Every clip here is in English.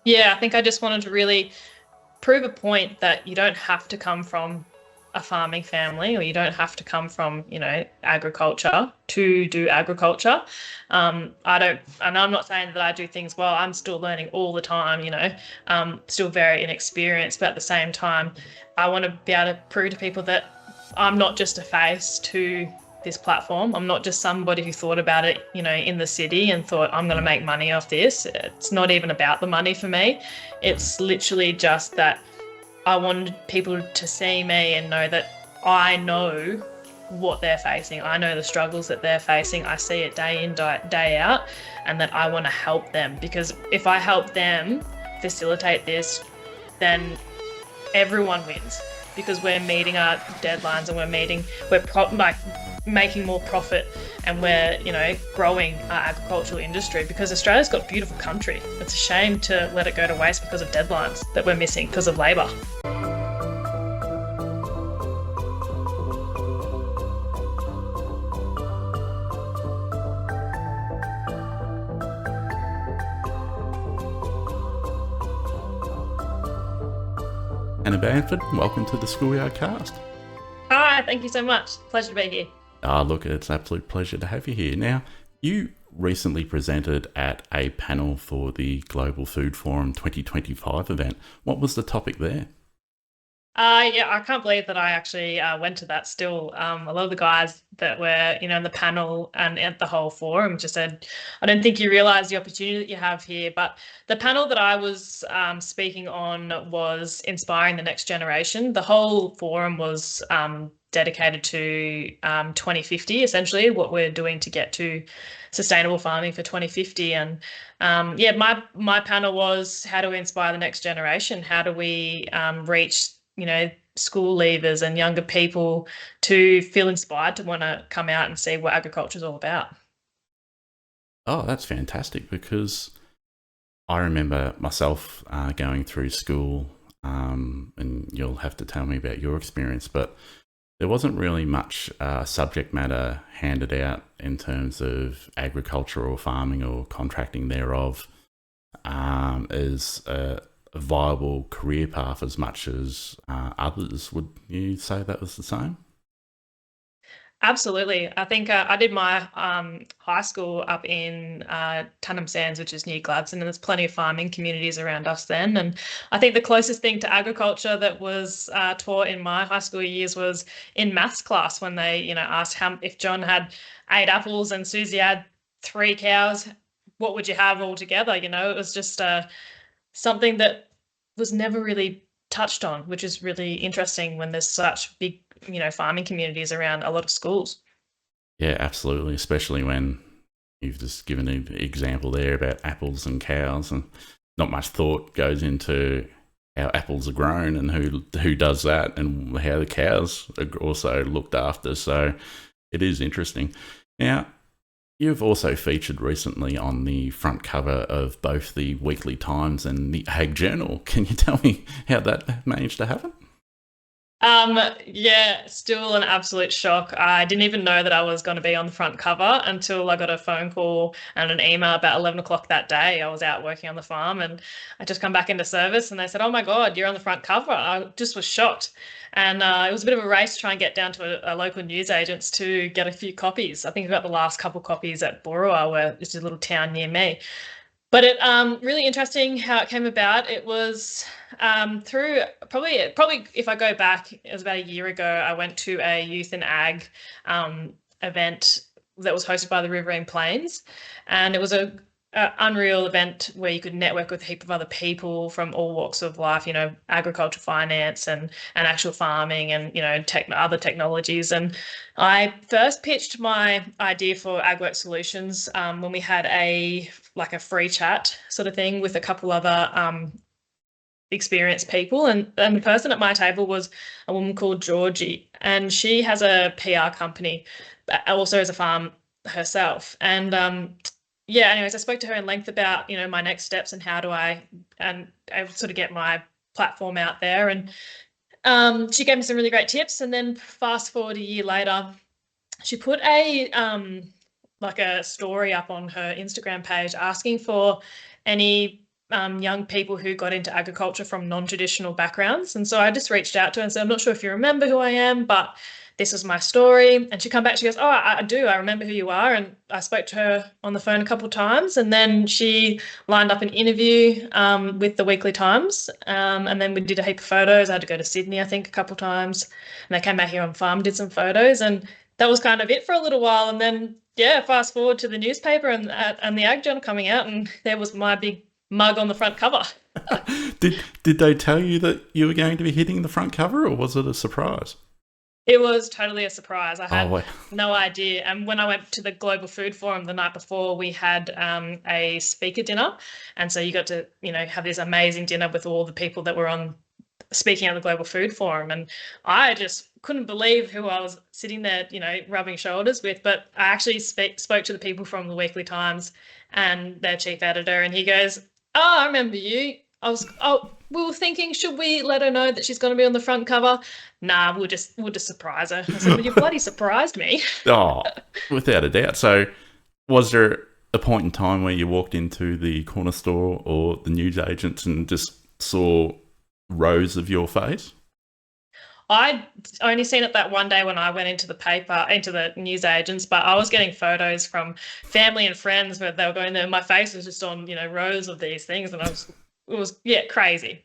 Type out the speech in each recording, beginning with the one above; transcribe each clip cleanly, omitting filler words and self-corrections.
Yeah, I think I just wanted to really prove a point that you don't have to come from a farming family or you don't have to come from, agriculture to do agriculture. I don't, and I'm not saying that I do things well. I'm still learning all the time, still very inexperienced, but at the same time, I want to be able to prove to people that I'm not just a face to this platform. I'm not just somebody who thought about it, in the city and thought, I'm going to make money off this. It's not even about the money for me. It's literally just that I wanted people to see me and know that I know what they're facing. I know the struggles that they're facing. I see it day in, day out, and that I want to help them, because if I help them facilitate this, then everyone wins, because we're meeting our deadlines and we're making more profit, and we're growing our agricultural industry, because Australia's got a beautiful country. It's a shame to let it go to waste because of deadlines that we're missing because of labour. Anna Bamford, welcome to the Schoolyard Cast. Hi, thank you so much. Pleasure to be here. Look, it's an absolute pleasure to have you here. Now, you recently presented at a panel for the Global Food Forum 2025 event. What was the topic there? Yeah, I can't believe that I actually went to that still. A lot of the guys that were, in the panel and at the whole forum just said, I don't think you realise the opportunity that you have here. But the panel that I was speaking on was inspiring the next generation. The whole forum was dedicated to 2050, essentially, what we're doing to get to sustainable farming for 2050. And yeah, my panel was, how do we inspire the next generation? How do we reach school leavers and younger people to feel inspired to want to come out and see what agriculture is all about? Oh, that's fantastic, because I remember myself going through school, and you'll have to tell me about your experience, but there wasn't really much subject matter handed out in terms of agriculture or farming or contracting thereof as a viable career path as much as others. Would you say that was the same? Absolutely. I think I did my high school up in Tunham Sands, which is near Gladstone, and there's plenty of farming communities around us then. And I think the closest thing to agriculture that was taught in my high school years was in maths class, when they, asked how, if John had 8 apples and Susie had 3 cows, what would you have all together? It was just something that was never really touched on, which is really interesting when there's such big, farming communities around a lot of schools. Yeah, absolutely. Especially when you've just given an example there about apples and cows, and not much thought goes into how apples are grown and who does that, and how the cows are also looked after. So it is interesting. Now, you've also featured recently on the front cover of both the Weekly Times and the Ag Journal. Can you tell me how that managed to happen? Yeah, still an absolute shock. I didn't even know that I was going to be on the front cover until I got a phone call and an email about 11 o'clock that day. I was out working on the farm and I just come back into service and they said, "Oh my God, you're on the front cover." I just was shocked. And it was a bit of a race to try and get down to a local newsagents to get a few copies. I think I got the last couple copies at Borough, where it's a little town near me. But it really interesting how it came about. It was through probably if I go back, it was about a year ago. I went to a youth and ag event that was hosted by the Riverine Plains, and it was a unreal event where you could network with a heap of other people from all walks of life. Agriculture, finance, and actual farming, and other technologies. And I first pitched my idea for AgWork Solutions when we had a free chat sort of thing with a couple other experienced people. And the person at my table was a woman called Georgie, and she has a PR company, but also has a farm herself. And yeah, anyways, I spoke to her in length about, my next steps and how do I sort of get my platform out there. And she gave me some really great tips. And then fast forward a year later, she put a story up on her Instagram page asking for any young people who got into agriculture from non-traditional backgrounds. And so I just reached out to her and said, I'm not sure if you remember who I am, but this is my story. And she come back, she goes, oh, I do. I remember who you are. And I spoke to her on the phone a couple of times. And then she lined up an interview with the Weekly Times. And then we did a heap of photos. I had to go to Sydney, I think, a couple of times. And they came back here on farm, did some photos. And that was kind of it for a little while. And then, yeah, fast forward to the newspaper and the Ag Journal coming out. And there was my big mug on the front cover. Did they tell you that you were going to be hitting the front cover, or was it a surprise? It was totally a surprise. I had no idea. And when I went to the Global Food Forum the night before, we had a speaker dinner. And so you got to, have this amazing dinner with all the people that were on speaking at the Global Food Forum. And I just couldn't believe who I was sitting there, rubbing shoulders with. But I actually spoke to the people from the Weekly Times and their chief editor, and he goes, oh, I remember you. We were thinking, should we let her know that she's going to be on the front cover? Nah, we'll just surprise her. I said, well, you bloody surprised me. Oh, without a doubt. So was there a point in time where you walked into the corner store or the newsagents and just saw rows of your face? I'd only seen it that one day when I went into the paper, into the newsagents, but I was getting photos from family and friends where they were going there. My face was just on, rows of these things, and it was crazy.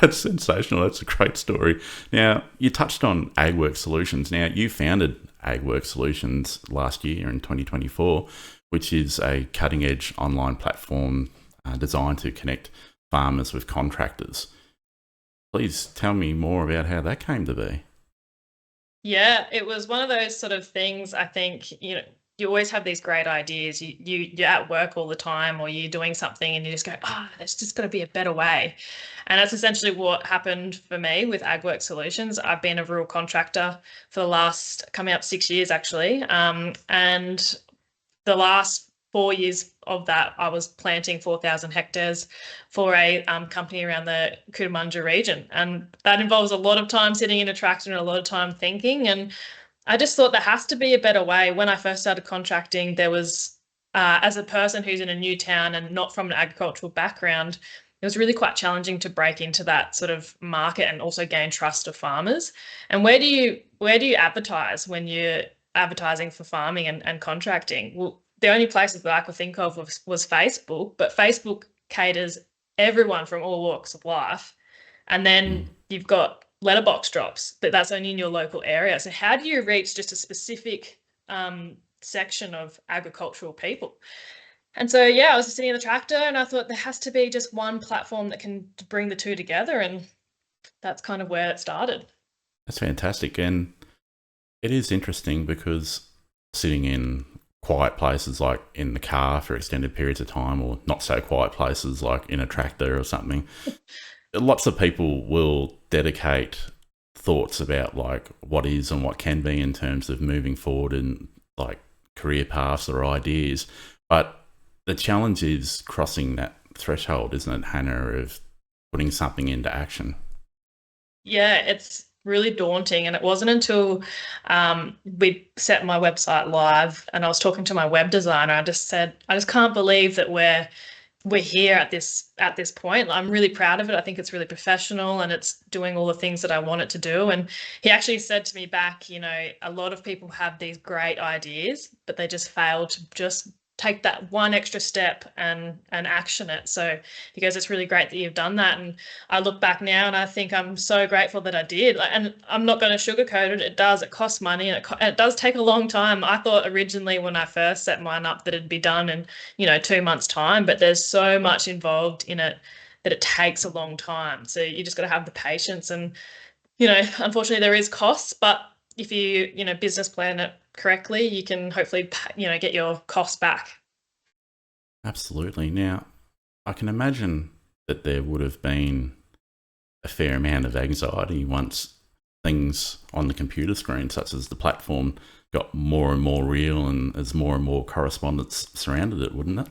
That's sensational. That's a great story. Now, you touched on AgWork Solutions. Now, you founded AgWork Solutions last year in 2024, which is a cutting-edge online platform designed to connect farmers with contractors. Please tell me more about how that came to be. Yeah, it was one of those sort of things. I think, you always have these great ideas. You're at work all the time, or you're doing something and you just go, there's just got to be a better way. And that's essentially what happened for me with AgWork Solutions. I've been a rural contractor for the last, coming up 6 years actually. And the last 4 years of that, I was planting 4,000 hectares for a company around the Cootamundra region. And that involves a lot of time sitting in a tractor and a lot of time thinking. And I just thought there has to be a better way. When I first started contracting, there was, as a person who's in a new town and not from an agricultural background, it was really quite challenging to break into that sort of market and also gain trust of farmers. And where do you advertise when you're advertising for farming and contracting? Well, the only places that I could think of was Facebook, but Facebook caters everyone from all walks of life. And then you've got letterbox drops, but that's only in your local area. So how do you reach just a specific section of agricultural people? And so, I was just sitting in the tractor and I thought there has to be just one platform that can bring the two together. And that's kind of where it started. That's fantastic. And it is interesting because sitting in quiet places like in the car for extended periods of time, or not so quiet places like in a tractor or something, lots of people will dedicate thoughts about like what is and what can be in terms of moving forward in like career paths or ideas. But the challenge is crossing that threshold, isn't it, Hannah, of putting something into action? Yeah, it's really daunting. And it wasn't until we set my website live and I was talking to my web designer, I just said, I just can't believe that we're here at this point. I'm really proud of it. I think it's really professional and it's doing all the things that I want it to do. And he actually said to me back, a lot of people have these great ideas, but they just fail to just take that one extra step and action it. So he goes, it's really great that you've done that. And I look back now and I think I'm so grateful that I did. And I'm not going to sugarcoat it. It costs money, and it does take a long time. I thought originally when I first set mine up that it'd be done in 2 months time, but there's so much involved in it that it takes a long time. So you just got to have the patience. And unfortunately there is costs, but if you business plan it correctly, you can hopefully get your costs back. Absolutely. Now, I can imagine that there would have been a fair amount of anxiety once things on the computer screen, such as the platform, got more and more real and as more and more correspondence surrounded it, wouldn't it?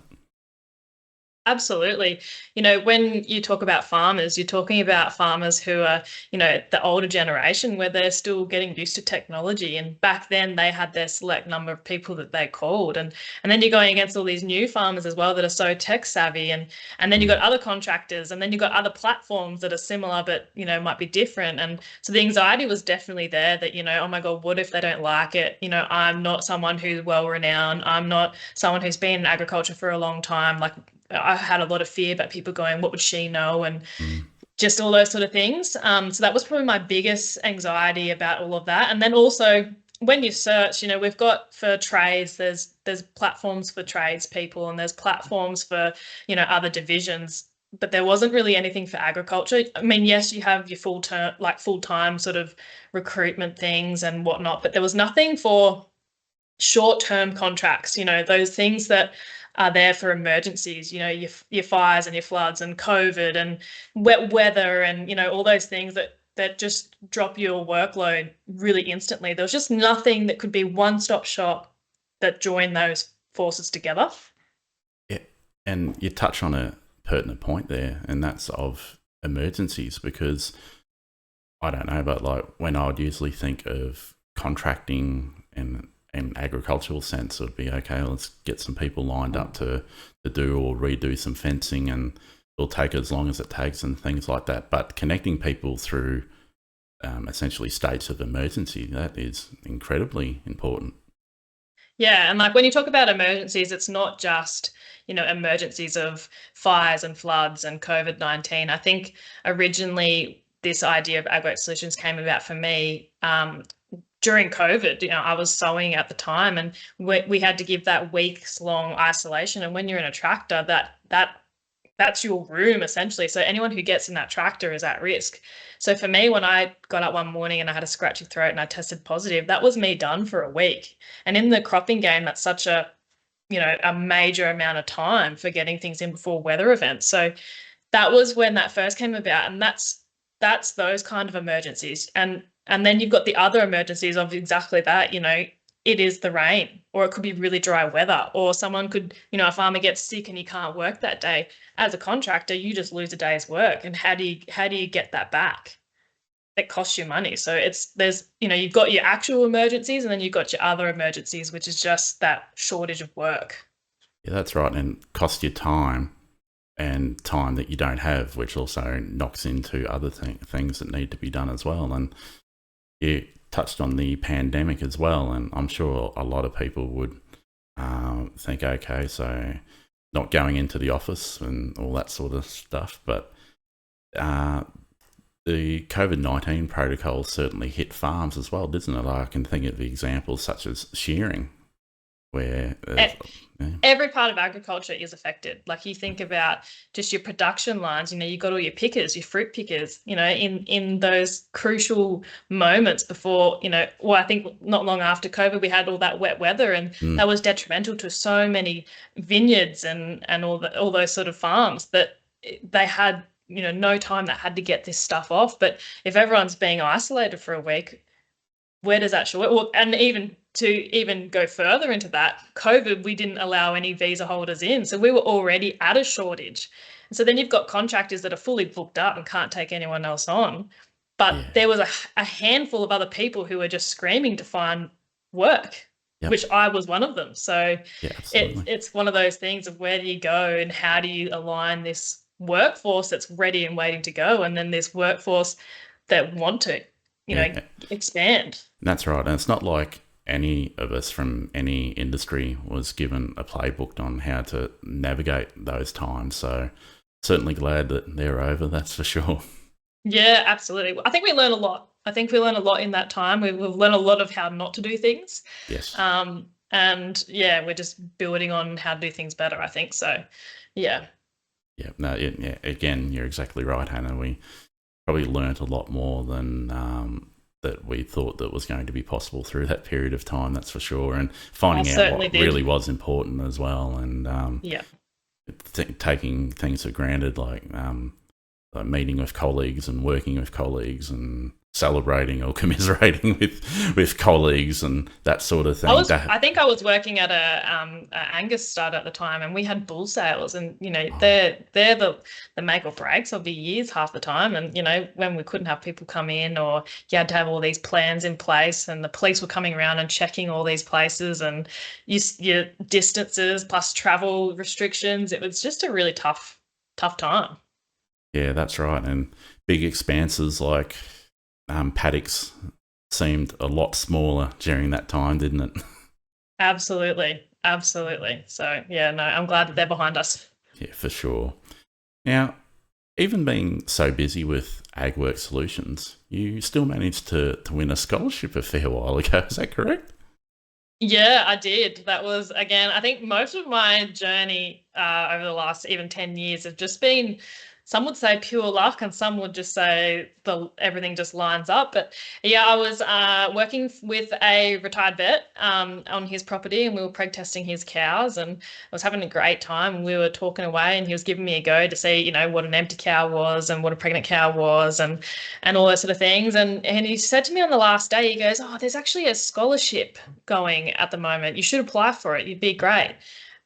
Absolutely. When you talk about farmers, you're talking about farmers who are, the older generation where they're still getting used to technology. And back then they had their select number of people that they called. And then you're going against all these new farmers as well that are so tech savvy. And then you've got other contractors, and then you've got other platforms that are similar but, might be different. And so the anxiety was definitely there that, oh my God, what if they don't like it? I'm not someone who's well renowned. I'm not someone who's been in agriculture for a long time. Like, I had a lot of fear about people going, what would she know? And just all those sort of things. So that was probably my biggest anxiety about all of that. And then also when you search, we've got for trades, there's platforms for tradespeople and there's platforms for, other divisions, but there wasn't really anything for agriculture. I mean, yes, you have your full-time sort of recruitment things and whatnot, but there was nothing for short-term contracts, those things that are there for emergencies, your fires and your floods and COVID and wet weather and, all those things that just drop your workload really instantly. There was just nothing that could be one-stop shop that joined those forces together. Yeah, and you touch on a pertinent point there, and that's of emergencies, because I don't know, but like when I would usually think of contracting and in agricultural sense, it would be okay, let's get some people lined up to do or redo some fencing, and it'll take as long as it takes and things like that. But connecting people through essentially states of emergency, that is incredibly important. Yeah, and like when you talk about emergencies, it's not just, emergencies of fires and floods and COVID-19. I think originally this idea of Ag Solutions came about for me during COVID. I was sewing at the time, and we had to give that weeks long isolation. And when you're in a tractor, that's your room essentially. So anyone who gets in that tractor is at risk. So for me, when I got up one morning and I had a scratchy throat and I tested positive, that was me done for a week. And in the cropping game, that's such a major amount of time for getting things in before weather events. So that was when that first came about, and that's those kind of emergencies. And then you've got the other emergencies of exactly that, it is the rain, or it could be really dry weather, or someone could, a farmer gets sick and he can't work that day. As a contractor, you just lose a day's work. And how do you get that back? It costs you money. So you've got your actual emergencies, and then you've got your other emergencies, which is just that shortage of work. Yeah, that's right. And cost you time, and time that you don't have, which also knocks into other things that need to be done as well. And you touched on the pandemic as well, and I'm sure a lot of people would think, okay, so not going into the office and all that sort of stuff, but the COVID-19 protocol certainly hit farms as well, didn't it? I can think of examples such as shearing, where every part of agriculture is affected. Like you think about just your production lines, you've got all your pickers, your fruit pickers, in those crucial moments before, I think not long after COVID, we had all that wet weather, and that was detrimental to so many vineyards and all those sort of farms that they had, no time, that had to get this stuff off. But if everyone's being isolated for a week, where does that show? Well, and even go further into that, COVID, we didn't allow any visa holders in. So we were already at a shortage. And so then you've got contractors that are fully booked up and can't take anyone else on. But there was a handful of other people who were just screaming to find work, which I was one of them. So it's one of those things of where do you go and how do you align this workforce that's ready and waiting to go, and then this workforce that want to, expand. That's right. And it's not like any of us from any industry was given a playbook on how to navigate those times. So certainly glad that they're over, that's for sure. Yeah, absolutely. I think we learn a lot. I think we learn a lot in that time. We've learned a lot of how not to do things. Yes. And yeah, we're just building on how to do things better, I think. So, yeah. Yeah. No. Again, you're exactly right, Hannah. We probably learnt a lot more than that we thought that was going to be possible through that period of time. That's for sure. And finding out what really was important as well. And taking things for granted, like meeting with colleagues and working with colleagues and celebrating or commiserating with colleagues and that sort of thing. I think I was working at a Angus stud at the time, and we had bull sales, and Oh, they're the make or breaks of the years half the time, and when we couldn't have people come in, or you had to have all these plans in place, and the police were coming around and checking all these places, and your distances plus travel restrictions. It was just a really tough time. yeah, that's right. And big expanses like paddocks seemed a lot smaller during that time, didn't it? Absolutely, absolutely. So yeah, no, I'm glad that they're behind us. Yeah, for sure. Now, even being so busy with AgWork Solutions, you still managed to win a scholarship a fair while ago. Is that correct? Yeah, I did. That was, again, I think most of my journey over the last even 10 years have just been, some would say pure luck, and some would just say everything just lines up. But yeah, I was working with a retired vet on his property, and we were preg testing his cows, and I was having a great time. We were talking away, and he was giving me a go to see, what an empty cow was and what a pregnant cow was, and all those sort of things. And he said to me on the last day, he goes, "Oh, there's actually a scholarship going at the moment. You should apply for it. You'd be great."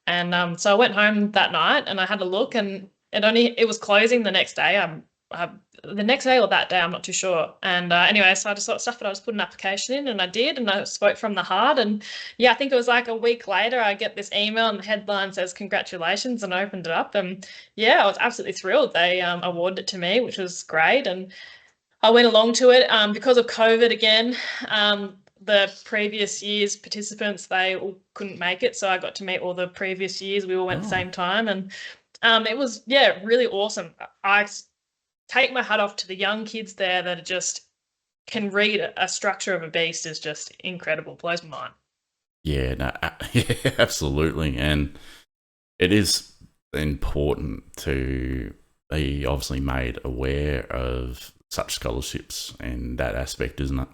And so I went home that night and I had a look, and it was closing the next day. The next day or that day, I'm not too sure. And anyway, so I just sort of stuff it. I just put an application in, and I did, and I spoke from the heart. And yeah, I think it was like a week later, I get this email, and the headline says congratulations, and I opened it up, and yeah, I was absolutely thrilled. They awarded it to me, which was great, and I went along to it because of COVID again. The previous year's participants, they all couldn't make it, so I got to meet all the previous years. We all went at the Oh, same time, and it was, yeah, really awesome. I take my hat off to the young kids there that are just can read a structure of a beast is just incredible. Blows my mind. yeah, no, yeah, absolutely. And it is important to be obviously made aware of such scholarships and that aspect, isn't it?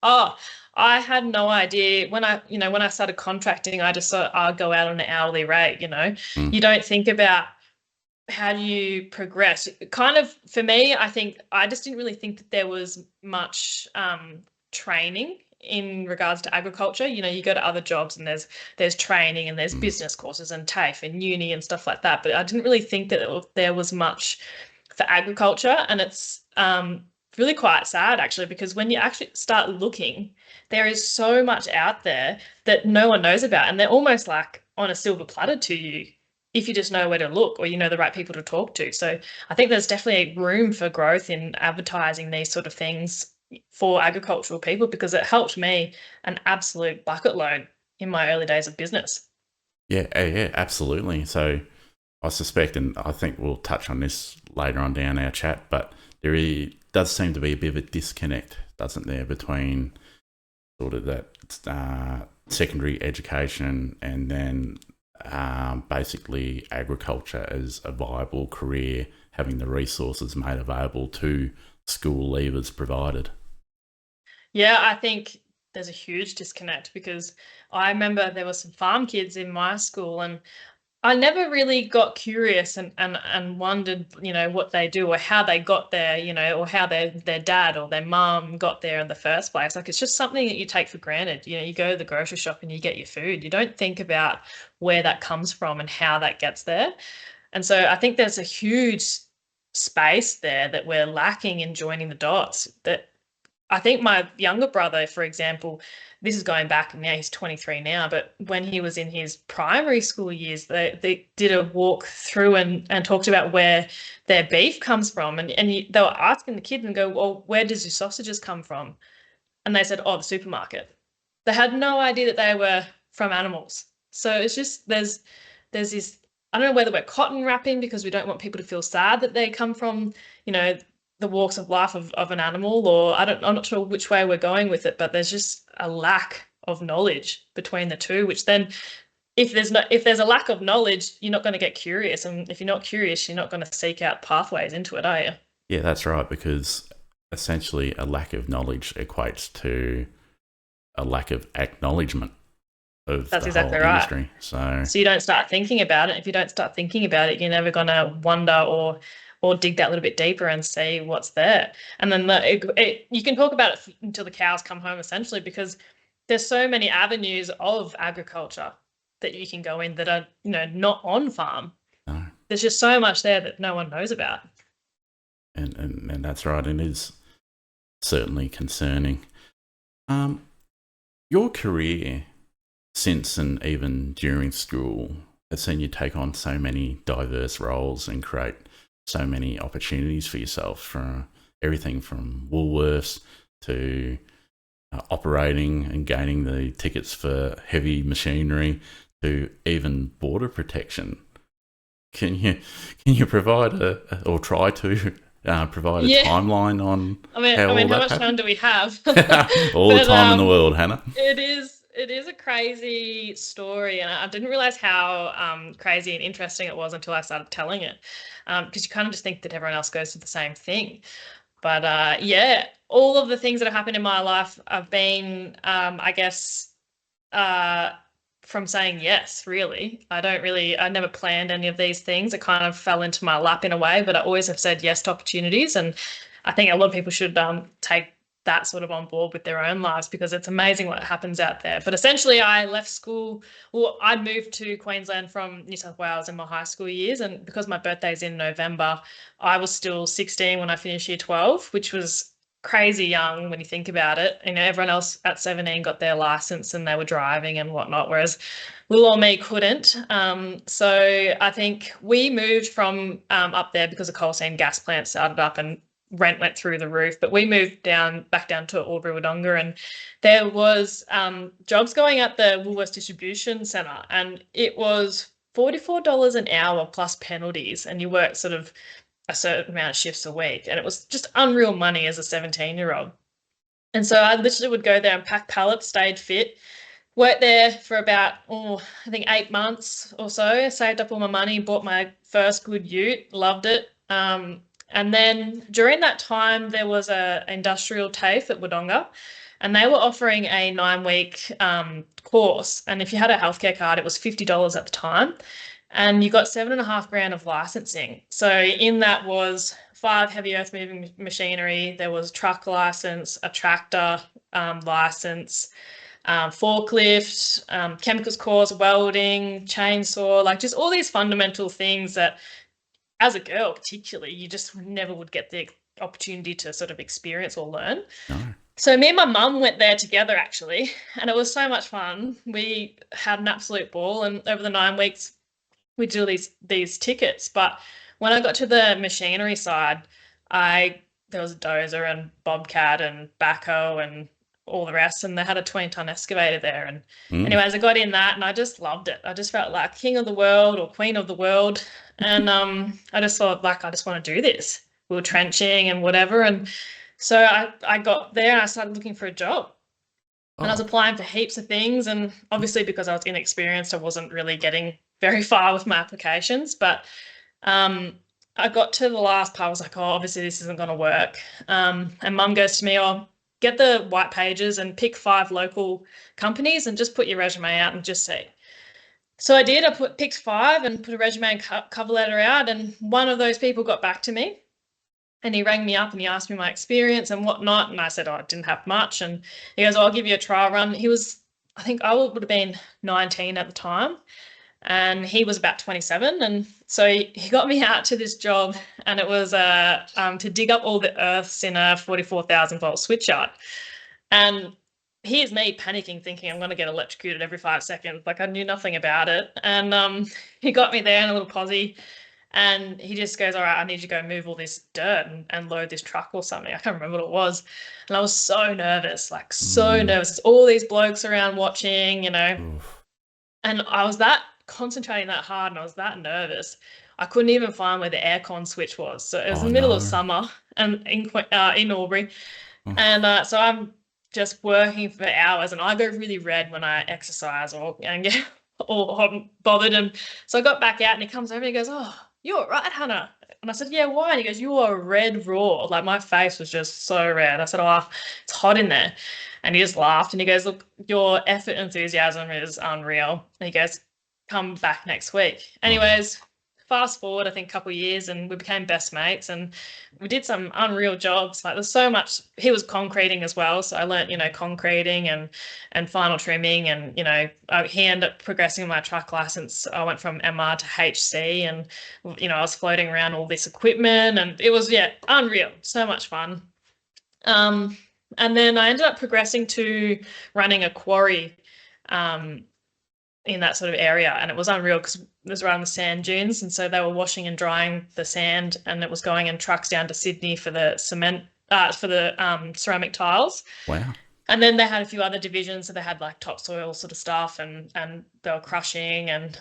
Oh, I had no idea when I started contracting. I just thought I'll go out on an hourly rate. Mm, You don't think about how do you progress? Kind of for me, I think I just didn't really think that there was much training in regards to agriculture. You go to other jobs, and there's training, and there's mm. business courses and TAFE and uni and stuff like that. But I didn't really think that there was much for agriculture, and it's really quite sad actually, because when you actually start looking, there is so much out there that no one knows about, and they're almost like on a silver platter to you if you just know where to look, or you know the right people to talk to. So I think there's definitely room for growth in advertising these sort of things for agricultural people, because it helped me an absolute bucket load in my early days of business. Yeah, yeah, absolutely. So I suspect, and I think we'll touch on this later on down our chat, but there does seem to be a bit of a disconnect, doesn't there, between sort of that secondary education and then basically agriculture as a viable career, having the resources made available to school leavers provided. Yeah, I think there's a huge disconnect, because I remember there were some farm kids in my school, and I never really got curious and wondered, what they do or how they got there, or how their dad or their mum got there in the first place. Like, it's just something that you take for granted. You go to the grocery shop and you get your food. You don't think about where that comes from and how that gets there. And so I think there's a huge space there that we're lacking in joining the dots. That I think my younger brother, for example, this is going back, now he's 23 now, but when he was in his primary school years, they did a walk through and talked about where their beef comes from. And they were asking the kids and go, "Well, where does your sausages come from?" And they said, "Oh, the supermarket." They had no idea that they were from animals. So it's just, there's this, I don't know whether we're cotton wrapping because we don't want people to feel sad that they come from, you know, the walks of life of an animal, or I'm not sure which way we're going with it, but there's just a lack of knowledge between the two, which then if there's a lack of knowledge, you're not going to get curious. And if you're not curious, you're not going to seek out pathways into it, are you? Yeah, that's right, because essentially a lack of knowledge equates to a lack of acknowledgement of That's the whole exactly right. industry. So, So you don't start thinking about it. If you don't start thinking about it, you're never going to wonder or or dig that little bit deeper and see what's there. And then you can talk about it until the cows come home, essentially, because there's so many avenues of agriculture that you can go in that are, not on farm. No. There's just so much there that no one knows about. And that's right. It is certainly concerning. Your career since and even during school has seen you take on so many diverse roles and create so many opportunities for yourself, from everything from Woolworths to operating and gaining the tickets for heavy machinery to even border protection. Can you provide or try to provide a timeline on how much time do we have? All the time in the world, Hannah. It is a crazy story, and I didn't realize how crazy and interesting it was until I started telling it, because you kind of just think that everyone else goes through the same thing. But all of the things that have happened in my life, I've been, I guess, from saying yes, really. I never planned any of these things. It kind of fell into my lap in a way, but I always have said yes to opportunities. And I think a lot of people should take that sort of on board with their own lives, because it's amazing what happens out there. But essentially, I left school. Well, I moved to Queensland from New South Wales in my high school years. And because my birthday's in November, I was still 16 when I finished year 12, which was crazy young when you think about it. Everyone else at 17 got their license and they were driving and whatnot, whereas little old me couldn't. So I think we moved from up there because a coal seam gas plant started up and rent went through the roof. But we moved back down to Albury Wodonga, and there was jobs going at the Woolworths distribution centre, and it was $44 an hour plus penalties, and you work sort of a certain amount of shifts a week, and it was just unreal money as a 17-year-old. And so I literally would go there and pack pallets, stayed fit, worked there for about, I think 8 months or so, saved up all my money, bought my first good ute, loved it. And then during that time, there was a industrial TAFE at Wodonga, and they were offering a 9-week course. And if you had a healthcare card, it was $50 at the time. And you got $7,500 of licensing. So in that was 5 heavy earth moving machinery. There was truck license, a tractor license, forklift, chemicals course, welding, chainsaw, like just all these fundamental things that, as a girl particularly, you just never would get the opportunity to sort of experience or learn. No. So me and my mum went there together, actually, and it was so much fun. We had an absolute ball, and over the 9 weeks, we do these tickets. But when I got to the machinery side, there was a dozer and bobcat and backhoe and all the rest, and they had a 20-ton excavator there. And anyways, I got in that and I just loved it. I just felt like king of the world or queen of the world. And I just thought, like, I just want to do this. We were trenching and whatever. And so I got there and I started looking for a job. And I was applying for heaps of things. And obviously, because I was inexperienced, I wasn't really getting very far with my applications. But I got to the last part. I was like, obviously this isn't going to work. And Mum goes to me, get the white pages and pick 5 local companies and just put your resume out and just see. So I did. I picked 5 and put a resume and cover letter out. And one of those people got back to me. And he rang me up and he asked me my experience and whatnot. And I said, I didn't have much. And he goes, I'll give you a trial run. I think I would have been 19 at the time. And he was about 27. And so he got me out to this job, and it was to dig up all the earths in a 44,000-volt switchyard. And here's me panicking, thinking I'm going to get electrocuted every 5 seconds. Like, I knew nothing about it. And he got me there in a little posse. And he just goes, all right, I need you to go move all this dirt and load this truck or something. I can't remember what it was. And I was so nervous, like so nervous. All these blokes around watching, Oof. And I was that concentrating that hard and I was that nervous. I couldn't even find where the aircon switch was. So it was the middle of summer and in Albury. And so I'm just working for hours, and I go really red when I exercise and get all bothered. And so I got back out and he comes over and he goes, you're all right, Hannah. And I said, yeah, why? And he goes, you are red raw. Like, my face was just so red. I said, it's hot in there. And he just laughed and he goes, look, your effort enthusiasm is unreal. And he goes, come back next week. Anyways, fast forward, I think, a couple of years, and we became best mates, and we did some unreal jobs. Like, there's so much. He was concreting as well, so I learnt, concreting and final trimming, and he ended up progressing my truck license. I went from MR to HC, and I was floating around all this equipment, and it was unreal, so much fun. And then I ended up progressing to running a quarry in that sort of area, and it was unreal because it was around the sand dunes, and so they were washing and drying the sand, and it was going in trucks down to Sydney for the cement, for the ceramic tiles. Wow. And then they had a few other divisions, so they had like topsoil sort of stuff, and they were crushing and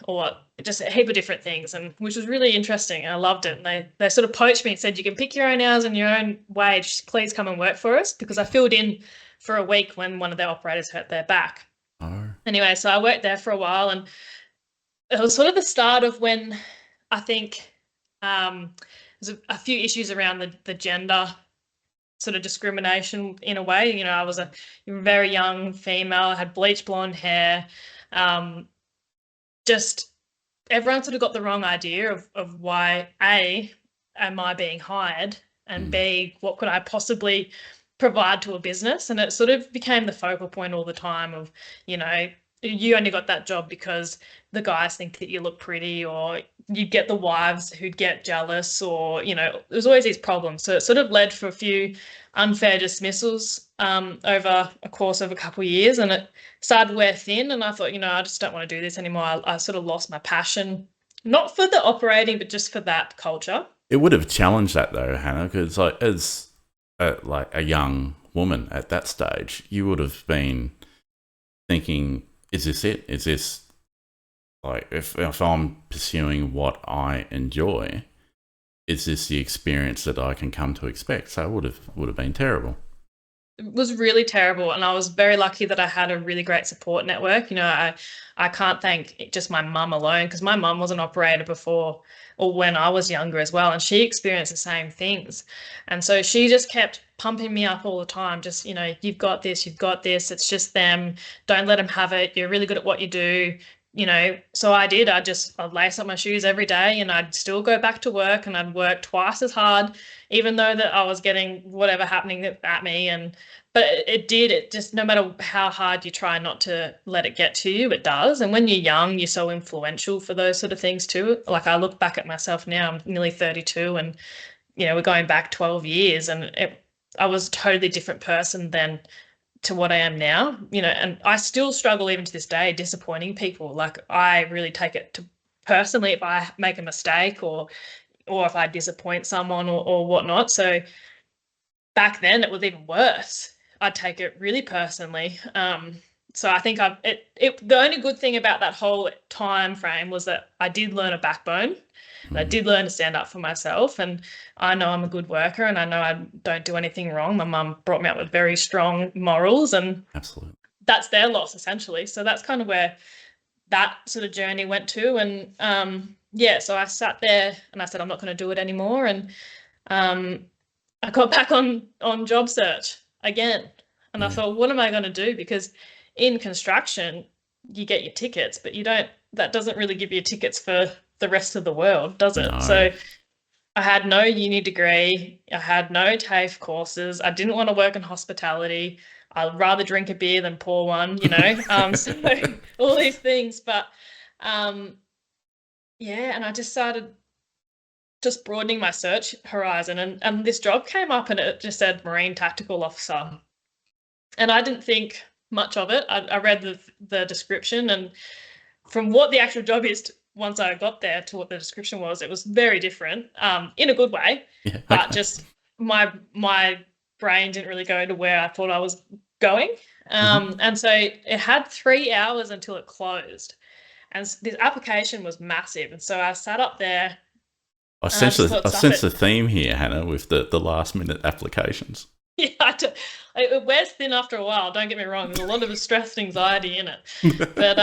just a heap of different things, and which was really interesting, and I loved it. And they sort of poached me and said, you can pick your own hours and your own wage, please come and work for us, because I filled in for a week when one of their operators hurt their back. Oh. Anyway, so I worked there for a while, and it was sort of the start of when I think there's a few issues around the gender sort of discrimination in a way. I was a very young female, I had bleach blonde hair. Just everyone sort of got the wrong idea of why, A, am I being hired, and B, what could I possibly provide to a business? And it sort of became the focal point all the time of, you only got that job because the guys think that you look pretty, or you get the wives who'd get jealous, or, there's always these problems. So it sort of led for a few unfair dismissals over a course of a couple of years, and it started to wear thin, and I thought, I just don't want to do this anymore. I sort of lost my passion, not for the operating, but just for that culture. It would have challenged that though, Hannah, because as a young woman at that stage, you would have been thinking, is this it? Is this, like, if I'm pursuing what I enjoy, is this the experience that I can come to expect? So it would have been terrible. It was really terrible, and I was very lucky that I had a really great support network. I can't thank just my mum alone, because my mum was an operator before, or when I was younger as well, and she experienced the same things. And so she just kept pumping me up all the time, just, you've got this, it's just them, don't let them have it, you're really good at what you do. So I did. I'd lace up my shoes every day, and I'd still go back to work, and I'd work twice as hard, even though that I was getting whatever happening at me. But it just, no matter how hard you try not to let it get to you, it does. And when you're young, you're so influential for those sort of things too. Like, I look back at myself now, I'm nearly 32, and, we're going back 12 years, and I was a totally different person then to what I am now, and I still struggle even to this day disappointing people. Like, I really take it to personally if I make a mistake, or if I disappoint someone or whatnot. So back then it was even worse. I'd take it really personally. So I think the only good thing about that whole time frame was that I did learn a backbone. And I did learn to stand up for myself, and I know I'm a good worker, and I know I don't do anything wrong. My mum brought me up with very strong morals, and absolutely, that's their loss essentially. So that's kind of where that sort of journey went to. And so I sat there and I said, I'm not going to do it anymore. And I got back on job search again, and I thought, what am I going to do? Because in construction, you get your tickets, but that doesn't really give you tickets for the rest of the world, does it? No. So I had no uni degree, I had no TAFE courses, I didn't want to work in hospitality, I'd rather drink a beer than pour one, so all these things. But and I just started just broadening my search horizon, and this job came up, and it just said Marine Tactical Officer, and I didn't think much of it. I read the description, and from what the actual job is once I got there to what the description was, it was very different, in a good way. Yeah, okay. But just my brain didn't really go to where I thought I was going. And so it had 3 hours until it closed, and this application was massive. And so I sat up there. I sense a theme here, Hannah, with the last minute applications. Yeah, it wears thin after a while, don't get me wrong. There's a lot of stress and anxiety in it. But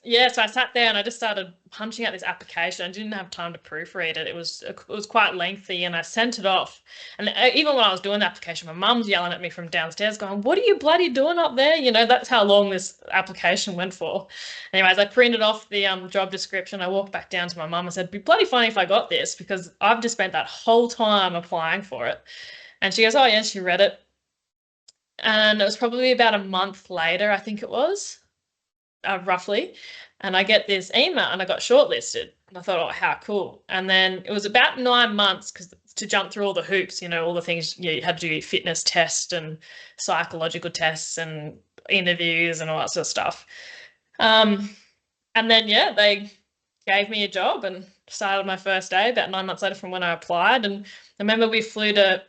yeah, so I sat there and I just started punching out this application. I didn't have time to proofread it. It was quite lengthy, and I sent it off. And even when I was doing the application, my mum's yelling at me from downstairs, going, "What are you bloody doing up there?" That's how long this application went for. Anyways, I printed off the job description. I walked back down to my mum and said, "It'd be bloody funny if I got this because I've just spent that whole time applying for it." And she goes, "Oh yeah," she read it, and it was probably about a month later, I think it was, roughly. And I get this email and I got shortlisted. And I thought, oh, how cool. And then it was about 9 months because to jump through all the hoops, all the things you had to do fitness tests and psychological tests and interviews and all that sort of stuff. And then, yeah, they gave me a job and started my first day about 9 months later from when I applied. And I remember we flew to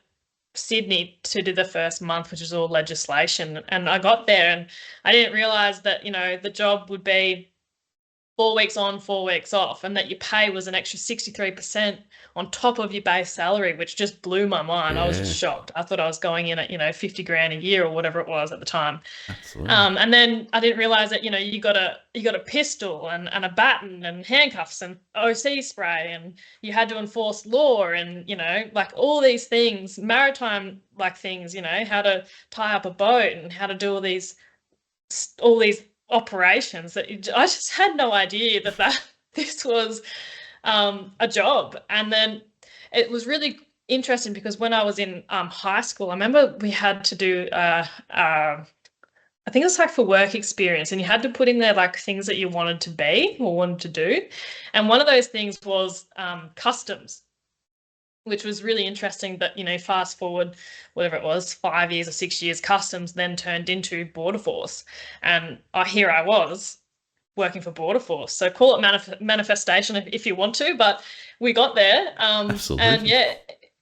Sydney to do the first month, which is all legislation. And I got there and I didn't realize that, the job would be 4 weeks on, 4 weeks off, and that your pay was an extra 63% on top of your base salary, which just blew my mind. I was just Yeah, shocked. I thought I was going in at, 50 grand a year or whatever it was at the time. absolutely. And then I didn't realize that, you got a pistol and a baton and handcuffs and OC spray, and you had to enforce law and, like all these things, maritime like things, how to tie up a boat and how to do all these operations that I just had no idea that this was a job. And then it was really interesting because when I was in high school, I remember we had to do I think it's like for work experience, and you had to put in there like things that you wanted to be or wanted to do. And one of those things was customs, which was really interesting. But, fast forward, whatever it was, 5 years or 6 years, customs then turned into border force. And here I was working for border force. So call it manifestation if you want to, but we got there. And Absolutely. yeah,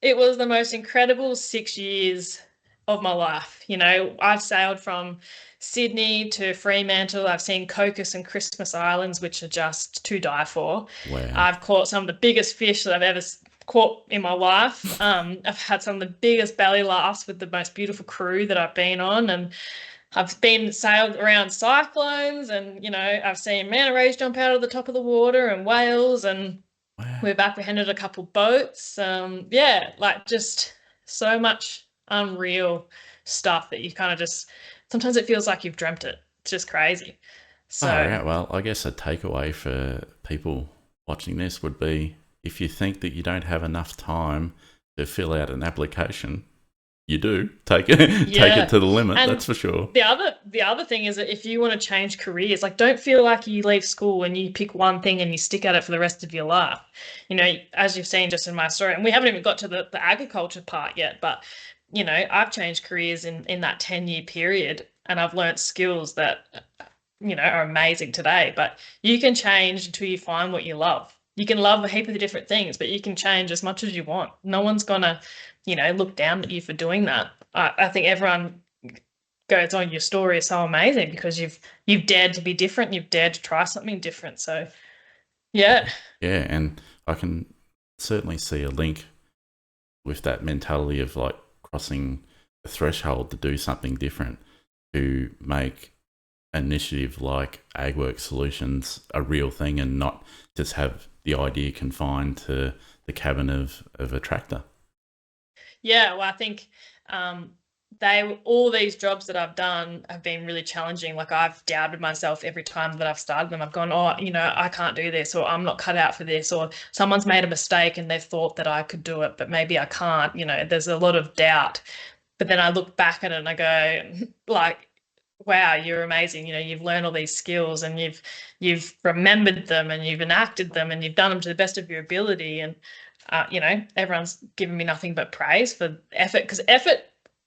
it was the most incredible 6 years of my life. I've sailed from Sydney to Fremantle. I've seen Cocos and Christmas Islands, which are just to die for. Wow. I've caught some of the biggest fish that I've ever caught in my life. I've had some of the biggest belly laughs with the most beautiful crew that I've been on, and I've been sailed around cyclones, and I've seen manta rays jump out of the top of the water and whales, and Wow. we've apprehended a couple boats. Yeah, like just so much unreal stuff that you kind of just sometimes it feels like you've dreamt it. It's just crazy. All So right. Well, I guess a takeaway for people watching this would be if you think that you don't have enough time to fill out an application, you do. Take it take it yeah. to the limit, And that's for sure. the other thing is that if you want to change careers, like don't feel like you leave school and you pick one thing and you stick at it for the rest of your life. As you've seen just in my story, and we haven't even got to the agriculture part yet, but I've changed careers in that 10-year period, and I've learnt skills that are amazing today. But you can change until you find what you love. You can love a heap of different things, but you can change as much as you want. No one's gonna, look down at you for doing that. I think everyone goes, "Oh, your story is so amazing because you've dared to be different. You've dared to try something different." So yeah, Yeah, and I can certainly see a link with that mentality of like crossing a threshold to do something different to make an initiative like AgWork Solutions a real thing and not just have the idea confined to the cabin of a tractor. yeah. Well, I think all these jobs that I've done have been really challenging. Like I've doubted myself every time that I've started them. I've gone, oh, I can't do this, or I'm not cut out for this, or someone's made a mistake and they've thought that I could do it, but maybe I can't. There's a lot of doubt. But then I look back at it and I go, like, wow, you're amazing. You've learned all these skills and you've remembered them and you've enacted them and you've done them to the best of your ability. And everyone's given me nothing but praise for effort, because effort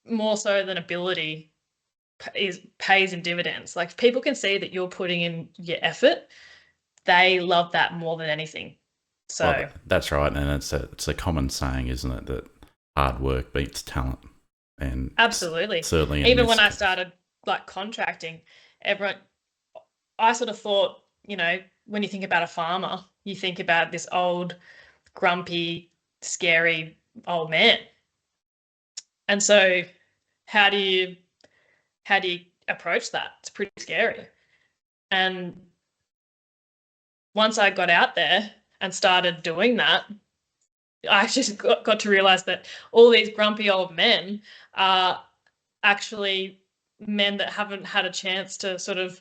more so than ability pays in dividends. Like if people can see that you're putting in your effort, they love that more than anything. Well, So that's right, and it's a common saying, isn't it, that hard work beats talent, and absolutely. certainly in Even this when I case. started like contracting, everyone I sort of thought, when you think about a farmer, you think about this old, grumpy, scary old man. And so how do you how do you approach that? It's pretty scary. And once I got out there and started doing that, I just got to realize that all these grumpy old men are actually men that haven't had a chance to sort of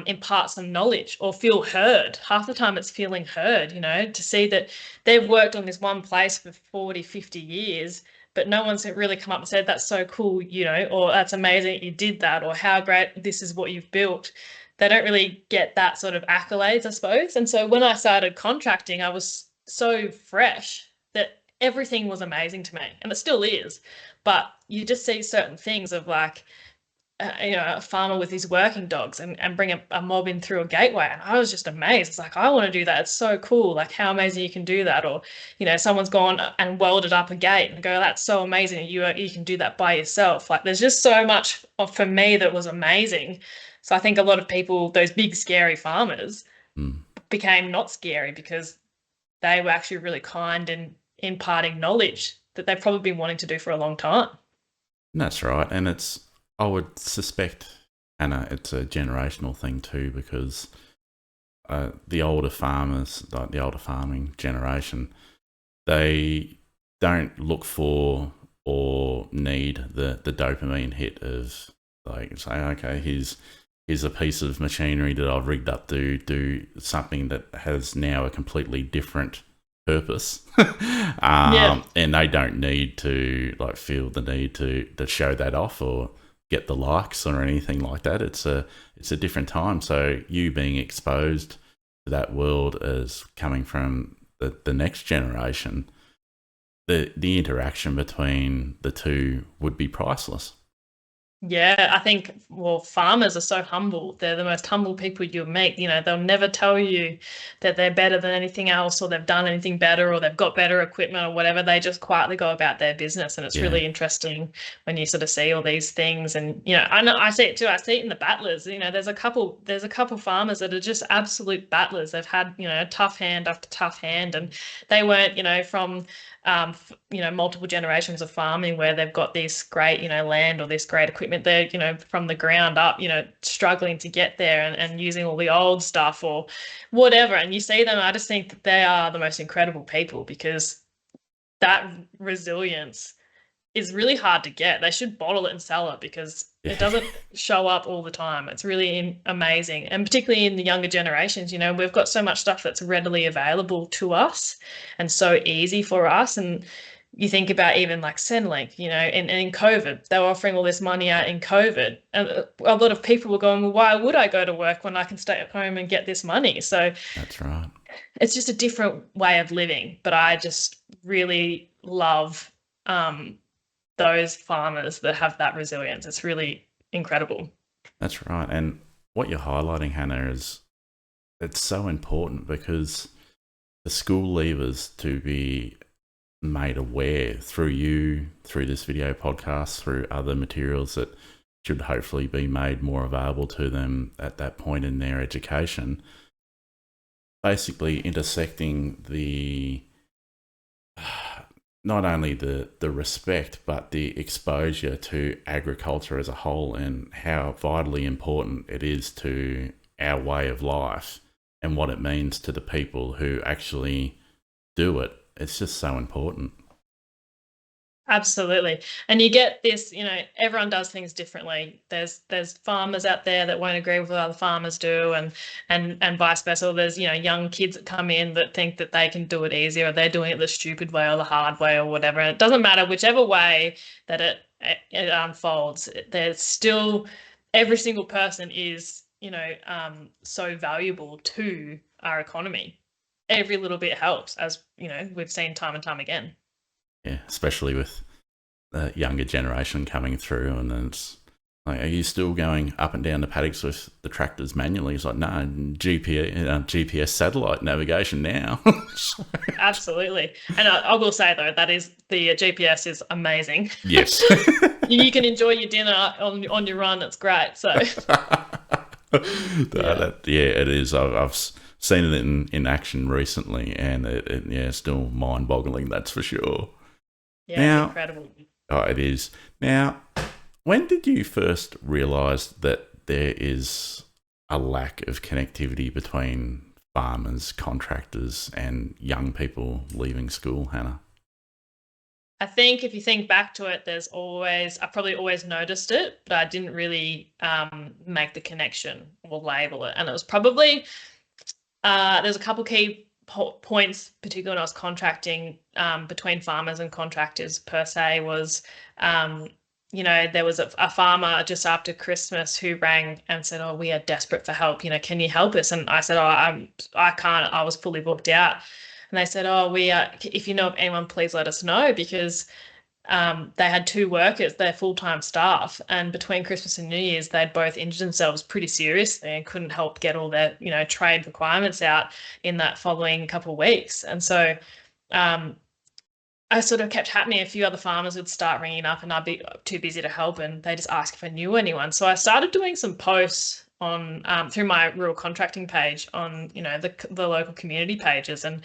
impart some knowledge or feel heard. Half the time it's feeling heard, to see that they've worked on this one place for 40, 50 years, but no one's really come up and said, that's so cool, or that's amazing that you did that, or how great this is what you've built. They don't really get that sort of accolades, I suppose. And so when I started contracting, I was so fresh that everything was amazing to me, and it still is. But you just see certain things of like, a farmer with his working dogs and bring a mob in through a gateway. And I was just amazed. It's like, I want to do that. It's so cool. Like, how amazing you can do that. Or, someone's gone and welded up a gate and go, that's so amazing. You can do that by yourself. Like, there's just so much for me that was amazing. So I think a lot of people, those big, scary farmers, became not scary because they were actually really kind and imparting knowledge that they've probably been wanting to do for a long time. That's right. And I would suspect, Anna, it's a generational thing too, because the older farmers, like the older farming generation, they don't look for or need the dopamine hit of like saying, okay, here's a piece of machinery that I've rigged up to do something that has now a completely different purpose. And they don't need to like feel the need to show that off or get the likes or anything like that. It's a different time. So you being exposed to that world as coming from the next generation, the interaction between the two would be priceless. Yeah, I think, well, farmers are so humble. They're the most humble people you'll meet. They'll never tell you that they're better than anything else or they've done anything better or they've got better equipment or whatever. They just quietly go about their business. And it's really interesting when you sort of see all these things. And, I know I see it too. I see it in the battlers. There's a couple farmers that are just absolute battlers. They've had, tough hand after tough hand. And they weren't, from multiple generations of farming where they've got this great, land or this great equipment. They're, from the ground up, struggling to get there and using all the old stuff or whatever. And you see them, I just think that they are the most incredible people because that resilience is really hard to get. They should bottle it and sell it because it doesn't show up all the time. It's really amazing. And particularly in the younger generations, we've got so much stuff that's readily available to us and so easy for us. And you think about even like Centrelink, and in COVID, they were offering all this money out in COVID. And a lot of people were going, well, why would I go to work when I can stay at home and get this money? So that's right. It's just a different way of living. But I just really love those farmers that have that resilience. It's really incredible. That's right. And what you're highlighting, Hannah, is it's so important because the school leavers to be made aware through you, through this video podcast, through other materials that should hopefully be made more available to them at that point in their education. Basically intersecting the not only the respect, but the exposure to agriculture as a whole and how vitally important it is to our way of life and what it means to the people who actually do it. It's just so important. Absolutely. And you get this, everyone does things differently. There's farmers out there that won't agree with what other farmers do and vice versa. There's, young kids that come in that think that they can do it easier or they're doing it the stupid way or the hard way or whatever. And it doesn't matter whichever way that it unfolds. There's still, every single person is, so valuable to our economy. Every little bit helps, as, we've seen time and time again. Yeah, especially with the younger generation coming through, and then it's like, are you still going up and down the paddocks with the tractors manually? It's like, no, GPS satellite navigation now. Absolutely. And I will say, though, that is the GPS is amazing. Yes. You can enjoy your dinner on your run. It's great. So, it is. I've seen it in action recently, and it's still mind-boggling, that's for sure. Yeah, now, it's incredible. Oh, it is. Now, when did you first realise that there is a lack of connectivity between farmers, contractors, and young people leaving school, Hannah? I think if you think back to it, I probably always noticed it, but I didn't really make the connection or label it. And it was probably, there's a couple key points, particularly when I was contracting between farmers and contractors per se, was, there was a farmer just after Christmas who rang and said, "Oh, we are desperate for help. Can you help us?" And I said, "Oh, I can't. I was fully booked out." And they said, "Oh, if you know of anyone, please let us know," because they had two workers, their full-time staff, and between Christmas and New Year's, they'd both injured themselves pretty seriously and couldn't help get all their, trade requirements out in that following couple of weeks. And so I sort of kept happening. A few other farmers would start ringing up and I'd be too busy to help, and they just ask if I knew anyone. So I started doing some posts on through my rural contracting page on, the local community pages, and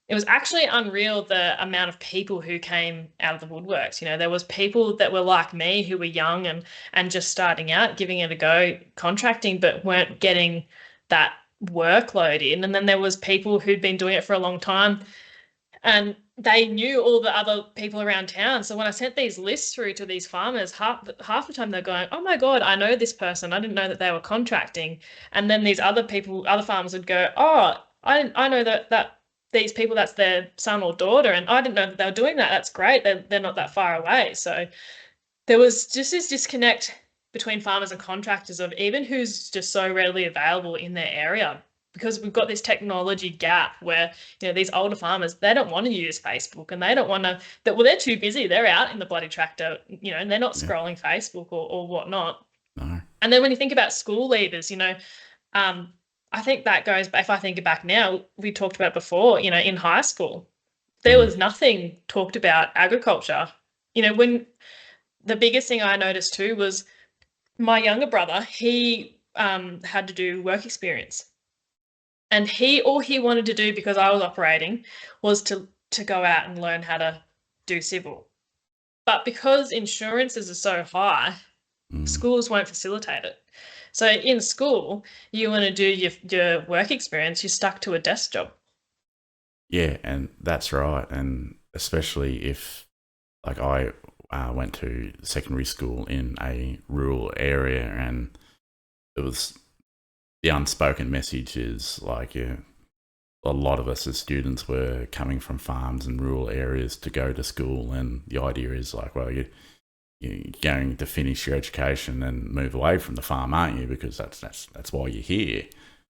it was actually unreal the amount of people who came out of the woodworks. There was people that were like me who were young and just starting out, giving it a go, contracting, but weren't getting that workload in. And then there was people who'd been doing it for a long time and they knew all the other people around town. So when I sent these lists through to these farmers, half the time they're going, "Oh my God, I know this person. I didn't know that they were contracting." And then these other farmers would go, "Oh, I know that these people, that's their son or daughter, and I didn't know that they were doing that. That's great. They're not that far away." So there was just this disconnect between farmers and contractors of even who's just so readily available in their area, because we've got this technology gap where, these older farmers, they don't want to use Facebook and they don't want to, they're too busy. They're out in the bloody tractor, and they're not scrolling Facebook or whatnot. No. And then when you think about school leavers, I think that goes, if I think back now, we talked about before, in high school, there was nothing talked about agriculture. When the biggest thing I noticed too was my younger brother, he had to do work experience. And all he wanted to do, because I was operating, was to go out and learn how to do civil. But because insurances are so high, schools won't facilitate it. So in school, you want to do your work experience, you're stuck to a desk job. Yeah, and that's right. And especially if, like, I went to secondary school in a rural area, and it was the unspoken message is like, a lot of us as students were coming from farms and rural areas to go to school, and the idea is like, well, you're going to finish your education and move away from the farm, aren't you? Because that's why you're here.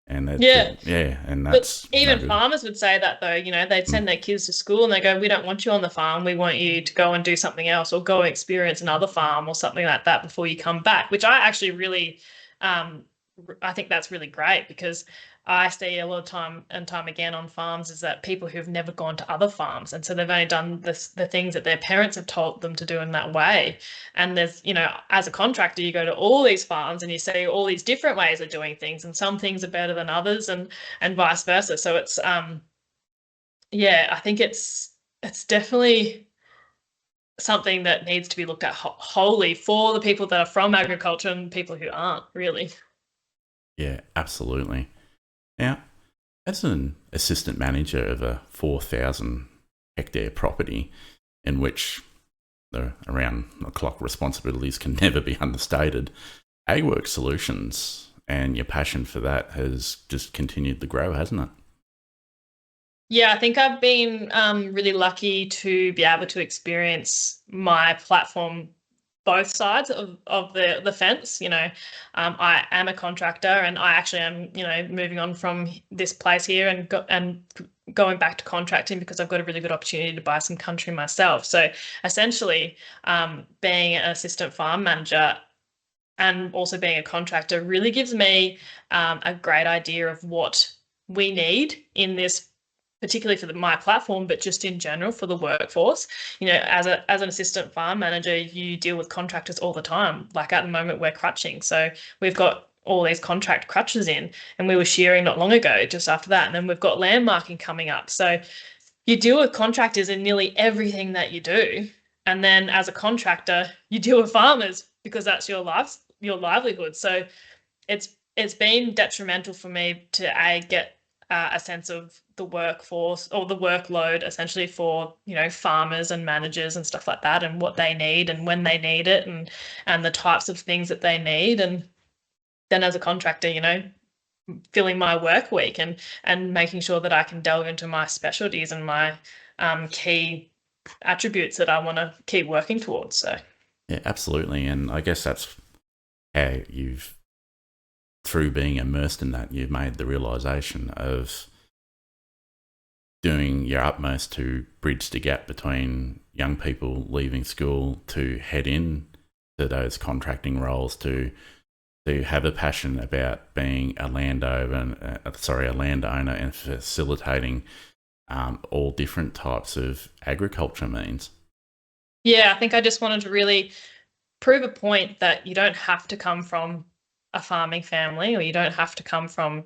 And and that's. But even farmers would say that though. They'd send their kids to school and they go, "We don't want you on the farm. We want you to go and do something else, or go experience another farm or something like that before you come back." Which I actually really, I think that's really great, because I see a lot of time and time again on farms is that people who've never gone to other farms, and so they've only done the things that their parents have told them to do in that way. And there's, as a contractor, you go to all these farms and you see all these different ways of doing things, and some things are better than others, and vice versa. So it's I think it's definitely something that needs to be looked at wholly for the people that are from agriculture and people who aren't really. Yeah, absolutely. Now, as an assistant manager of a 4,000 hectare property in which the around-the-clock responsibilities can never be understated, AgWork Solutions and your passion for that has just continued to grow, hasn't it? Yeah, I think I've been really lucky to be able to experience my platform both sides of the fence. I am a contractor, and I actually am, moving on from this place here and going back to contracting because I've got a really good opportunity to buy some country myself. So essentially, being an assistant farm manager and also being a contractor really gives me a great idea of what we need in this, particularly for my platform, but just in general for the workforce. As an assistant farm manager, you deal with contractors all the time. Like at the moment, we're crutching. So we've got all these contract crutches in, and we were shearing not long ago, just after that. And then we've got landmarking coming up. So you deal with contractors in nearly everything that you do. And then as a contractor, you deal with farmers because that's your livelihood. So it's been detrimental for me to get a sense of the workforce or the workload essentially for, farmers and managers and stuff like that, and what they need and when they need it, and the types of things that they need. And then as a contractor, filling my work week and making sure that I can delve into my specialties and my key attributes that I want to keep working towards. So Yeah, absolutely. And I guess that's how you've, through being immersed in that, you've made the realization of doing your utmost to bridge the gap between young people leaving school to head in to those contracting roles, to have a passion about being a landowner, and facilitating all different types of agriculture means. yeah, I think I just wanted to really prove a point that you don't have to come from a farming family, or you don't have to come from,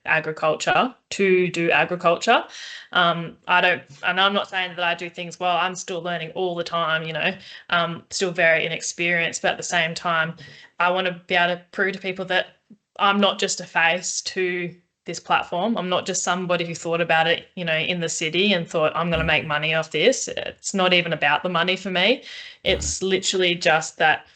agriculture to do agriculture. I don't, and I'm not saying that I do things well. I'm still learning all the time, still very inexperienced, but at the same time, I want to be able to prove to people that I'm not just a face to this platform. I'm not just somebody who thought about it, in the city and thought, I'm going to make money off this. It's not even about the money for me. It's literally just that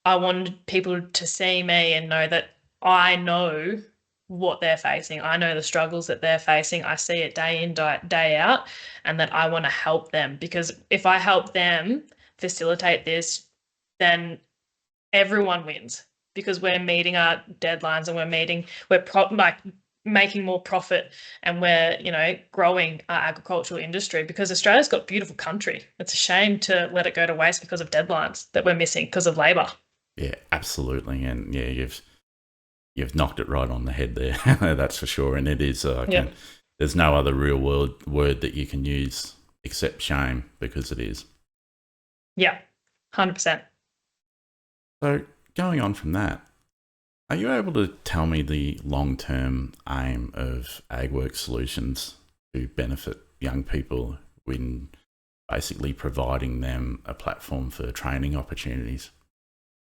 I wanted people to see me and know that I know what they're facing. I know the struggles that they're facing. I see it day in, day out, and that I want to help them, because if I help them facilitate this, then everyone wins, because we're meeting our deadlines and we're making more profit, and we're, growing our agricultural industry, because Australia's got beautiful country. It's a shame to let it go to waste because of deadlines that we're missing because of labour. Yeah, absolutely. And yeah, you've knocked it right on the head there. That's for sure. And it is there's no other real word that you can use except shame, because it is. Yeah, 100%. So going on from that, are you able to tell me the long-term aim of AgWork Solutions to benefit young people in basically providing them a platform for training opportunities?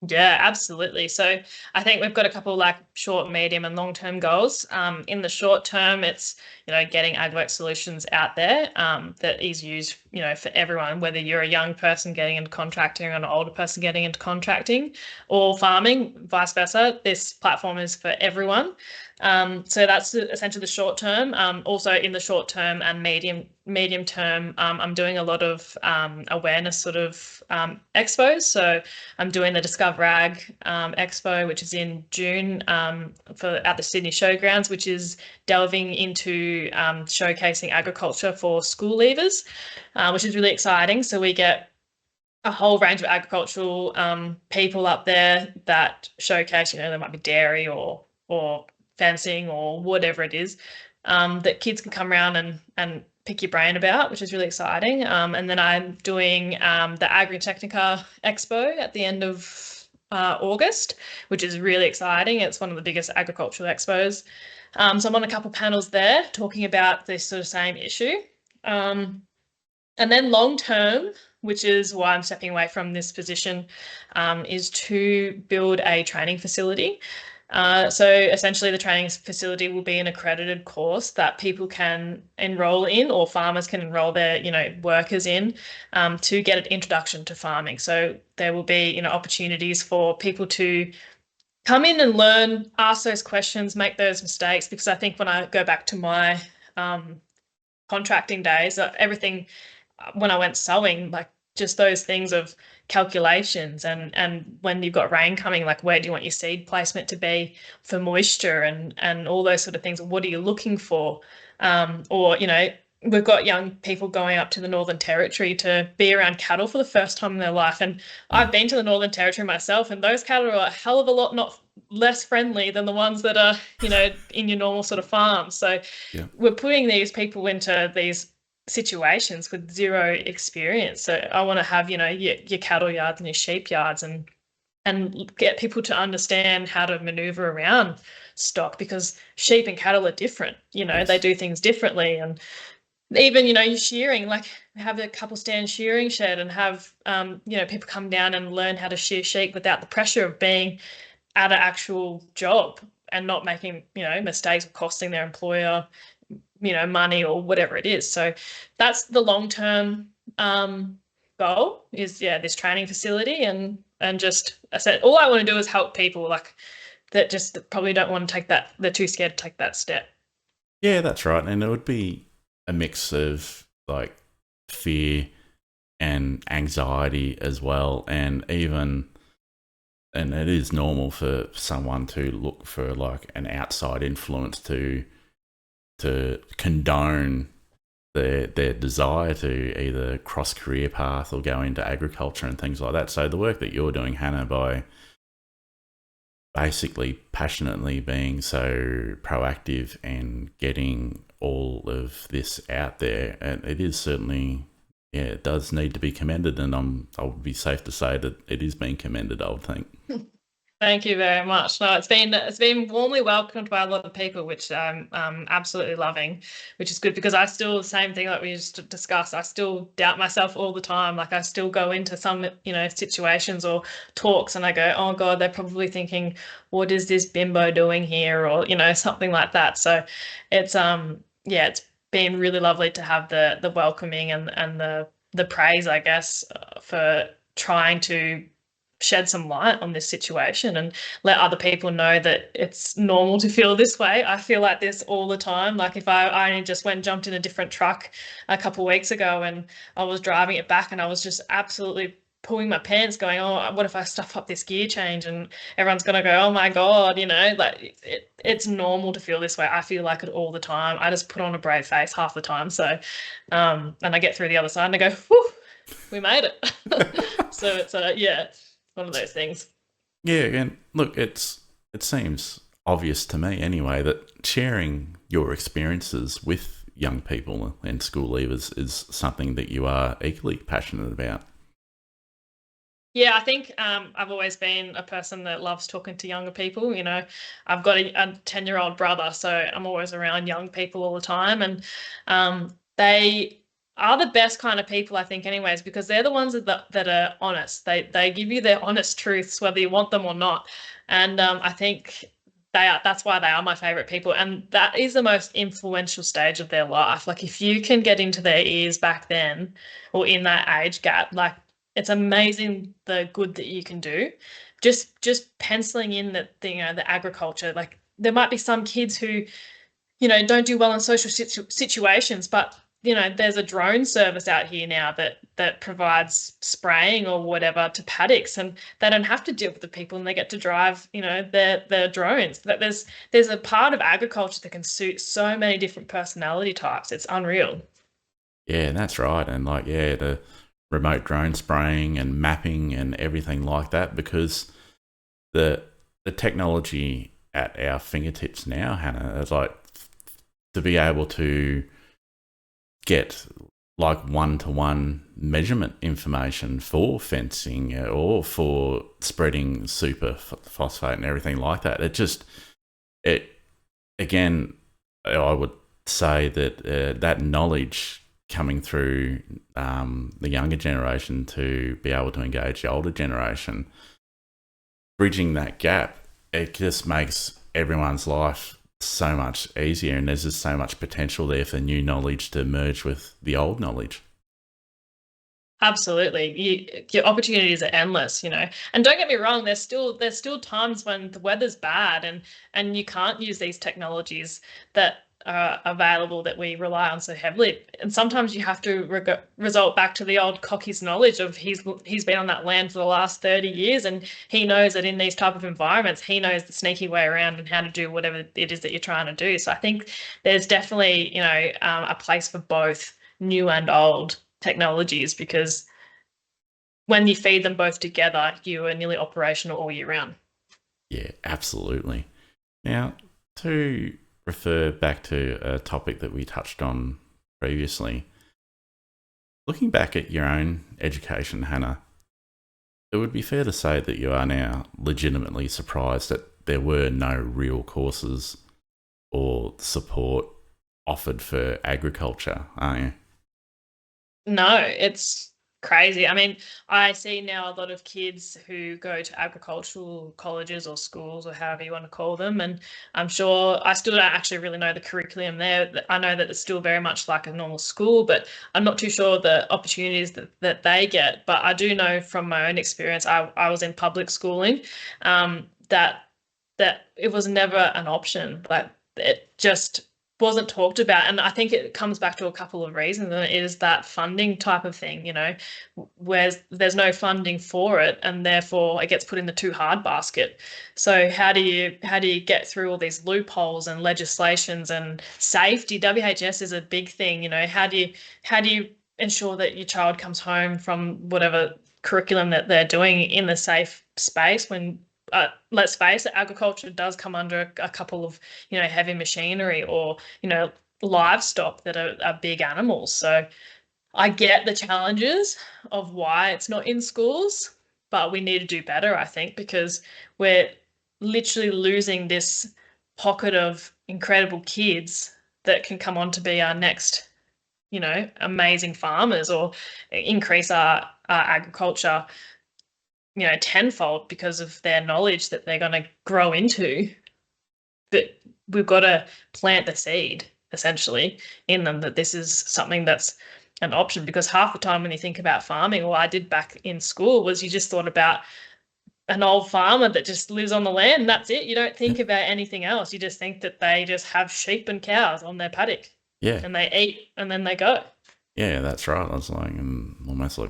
Yeah, absolutely. So I think we've got a couple like short, medium, and long-term goals. In the short term, it's getting AgWork Solutions out there that is used for everyone, whether you're a young person getting into contracting or an older person getting into contracting or farming, vice versa. This platform is for everyone. So that's essentially the short term. Also in the short term and medium term, I'm doing a lot of awareness sort of expos. So I'm doing the Discover Ag Expo, which is in June at the Sydney Showgrounds, which is delving into showcasing agriculture for school leavers, which is really exciting. So we get a whole range of agricultural people up there that showcase, there might be dairy or fencing or whatever it is, that kids can come around and pick your brain about, which is really exciting. And then I'm doing the Agritechnica Expo at the end of August, which is really exciting. It's one of the biggest agricultural expos. So I'm on a couple of panels there talking about this sort of same issue. And then long term, which is why I'm stepping away from this position, is to build a training facility. So essentially the training facility will be an accredited course that people can enroll in, or farmers can enroll their, workers in, to get an introduction to farming. So there will be, opportunities for people to come in and learn, ask those questions, make those mistakes, because I think when I go back to my contracting days, everything, when I went sowing, like just those things of calculations and when you've got rain coming, like where do you want your seed placement to be for moisture and all those sort of things. What are you looking for? Or, we've got young people going up to the Northern Territory to be around cattle for the first time in their life. And I've been to the Northern Territory myself, and those cattle are a hell of a lot not less friendly than the ones that are, in your normal sort of farms. So we're putting these people into these situations with zero experience. So I want to have, your cattle yards and your sheep yards and get people to understand how to maneuver around stock, because sheep and cattle are different. They do things differently. And even, your shearing, like have a couple stand shearing shed and have, people come down and learn how to shear sheep without the pressure of being at an actual job and not making, mistakes or costing their employer, money or whatever it is. So that's the long-term goal is, this training facility. And just, I said, all I want to do is help people like that just probably don't want to take that, they're too scared to take that step. Yeah, that's right. And it would be a mix of like fear and anxiety as well. And it is normal for someone to look for like an outside influence to condone their desire to either cross career path or go into agriculture and things like that. So the work that you're doing, Hannah, by basically passionately being so proactive and getting all of this out there, and it is certainly, it does need to be commended, and I would be safe to say that it is being commended, I would think. Thank you very much. No, it's been warmly welcomed by a lot of people, which I'm absolutely loving, which is good because I still, the same thing that we just discussed, I still doubt myself all the time. Like I still go into some, situations or talks and I go, oh God, they're probably thinking, what is this bimbo doing here? Or, something like that. So it's it's been really lovely to have the welcoming and the praise, I guess, for trying to shed some light on this situation and let other people know that it's normal to feel this way. I feel like this all the time. Like if I only just went and jumped in a different truck a couple of weeks ago and I was driving it back and I was just absolutely pulling my pants going, oh, what if I stuff up this gear change? And everyone's going to go, oh my God, like it's normal to feel this way. I feel like it all the time. I just put on a brave face half the time. So, and I get through the other side and I go, whew, we made it. So it's one of those things. Yeah, and look, it seems obvious to me anyway that sharing your experiences with young people and school leavers is something that you are equally passionate about. Yeah, I think I've always been a person that loves talking to younger people. I've got a 10-year-old brother, so I'm always around young people all the time. And they are the best kind of people, I think, anyways, because they're the ones that are honest. They give you their honest truths, whether you want them or not. And I think that's why they are my favorite people. And that is the most influential stage of their life. Like if you can get into their ears back then or in that age gap, like it's amazing the good that you can do. Just penciling in that the agriculture, like there might be some kids who don't do well in social situations, but there's a drone service out here now that provides spraying or whatever to paddocks, and they don't have to deal with the people, and they get to drive, their drones. That there's a part of agriculture that can suit so many different personality types. It's unreal. Yeah, that's right. And like, yeah, the remote drone spraying and mapping and everything like that, because the technology at our fingertips now, Hannah, is like to be able to get like one-to-one measurement information for fencing or for spreading super phosphate and everything like that. It again, I would say that that knowledge coming through the younger generation to be able to engage the older generation, bridging that gap, it just makes everyone's life so much easier, and there's just so much potential there for new knowledge to merge with the old knowledge. Absolutely. Your opportunities are endless, And don't get me wrong, there's still times when the weather's bad and you can't use these technologies that are available that we rely on so heavily. And sometimes you have to result back to the old cockie's knowledge of he's been on that land for the last 30 years and he knows that in these type of environments, he knows the sneaky way around and how to do whatever it is that you're trying to do. So I think there's definitely, a place for both new and old technologies, because when you feed them both together, you are nearly operational all year round. Yeah, absolutely. Now, to refer back to a topic that we touched on previously, looking back at your own education, Hannah, it would be fair to say that you are now legitimately surprised that there were no real courses or support offered for agriculture, aren't you? No, it's crazy. I mean, I see now a lot of kids who go to agricultural colleges or schools or however you want to call them. And I'm sure I still don't actually really know the curriculum there. I know that it's still very much like a normal school, but I'm not too sure the opportunities that they get. But I do know from my own experience, I was in public schooling, that it was never an option. Like it just wasn't talked about. And I think it comes back to a couple of reasons, and it is that funding type of thing, where there's no funding for it, and therefore it gets put in the too hard basket. So how do you get through all these loopholes and legislations and safety? WHS is a big thing. How do you ensure that your child comes home from whatever curriculum that they're doing in the safe space when let's face it, agriculture does come under a couple of, heavy machinery or, livestock that are big animals. So I get the challenges of why it's not in schools, but we need to do better, I think, because we're literally losing this pocket of incredible kids that can come on to be our next, amazing farmers or increase our agriculture, tenfold because of their knowledge that they're going to grow into. But we've got to plant the seed, essentially, in them that this is something that's an option. Because half the time when you think about farming, or I did back in school, was you just thought about an old farmer that just lives on the land and that's it. You don't think about anything else. You just think that they just have sheep and cows on their paddock. Yeah. And they eat and then they go. Yeah, that's right. I was like almost like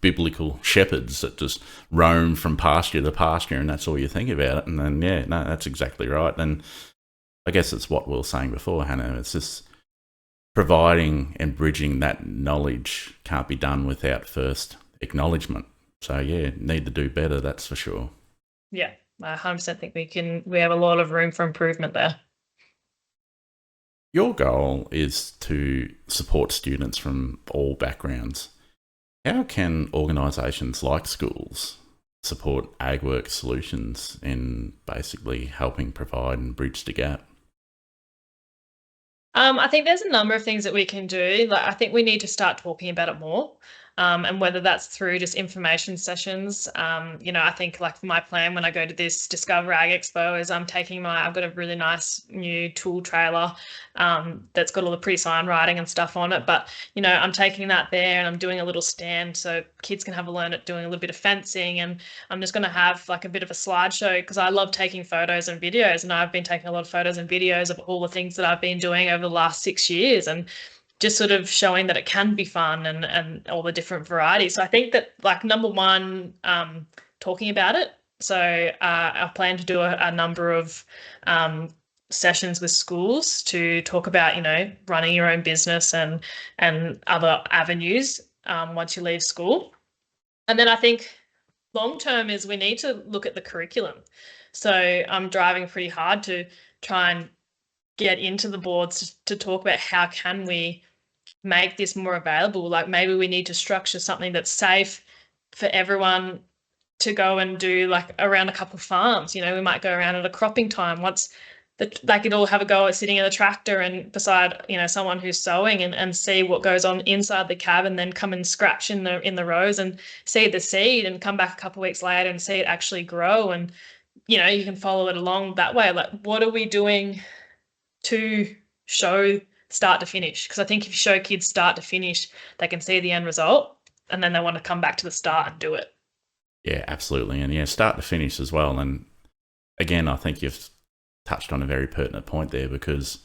biblical shepherds that just roam from pasture to pasture, and that's all you think about it. And then, that's exactly right. And I guess it's what we were saying before, Hannah. It's just providing and bridging that knowledge can't be done without first acknowledgement. So, need to do better, that's for sure. Yeah, I 100% think we have a lot of room for improvement there. Your goal is to support students from all backgrounds. How can organisations like schools support AgWork solutions in basically helping provide and bridge the gap? I think there's a number of things that we can do. Like, I think we need to start talking about it more. And whether that's through just information sessions. I think like my plan when I go to this Discover Ag Expo is I've got a really nice new tool trailer that's got all the pre-sign writing and stuff on it. But, I'm taking that there and I'm doing a little stand so kids can have a learn at doing a little bit of fencing. And I'm just going to have like a bit of a slideshow because I love taking photos and videos. And I've been taking a lot of photos and videos of all the things that I've been doing over the last 6 years. And just sort of showing that it can be fun and all the different varieties. So I think that like number one, talking about it. So I plan to do a number of sessions with schools to talk about, running your own business and other avenues once you leave school. And then I think long term is we need to look at the curriculum. So I'm driving pretty hard to try and get into the boards to talk about how can we make this more available. Like maybe we need to structure something that's safe for everyone to go and do, like around a couple of farms. We might go around at a cropping time once they could all have a go at sitting in a tractor and beside someone who's sowing and see what goes on inside the cab, and then come and scratch in the rows and see the seed and come back a couple of weeks later and see it actually grow. And you can follow it along that way. Like, what are we doing to show start to finish? Because I think if you show kids start to finish, they can see the end result and then they want to come back to the start and do it. Yeah, absolutely. And start to finish as well. And again, I think you've touched on a very pertinent point there, because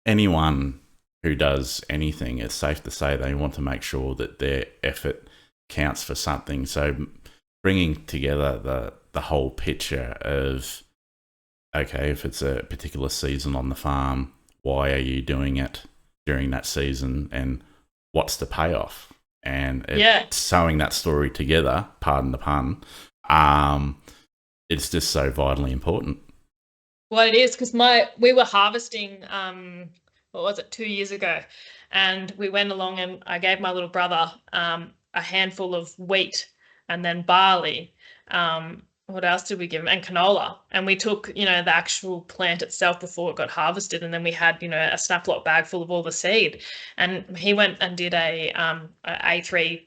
anyone who does anything, it's safe to say they want to make sure that their effort counts for something. So bringing together the whole picture of, okay, if it's a particular season on the farm, why are you doing it during that season, and what's the payoff? And sewing that story together, pardon the pun, it's just so vitally important. Well, it is, because we were harvesting, 2 years ago, and we went along and I gave my little brother a handful of wheat and then barley. What else did we give him? And canola. And we took, the actual plant itself before it got harvested. And then we had, a snap lock bag full of all the seed. And he went and did a A3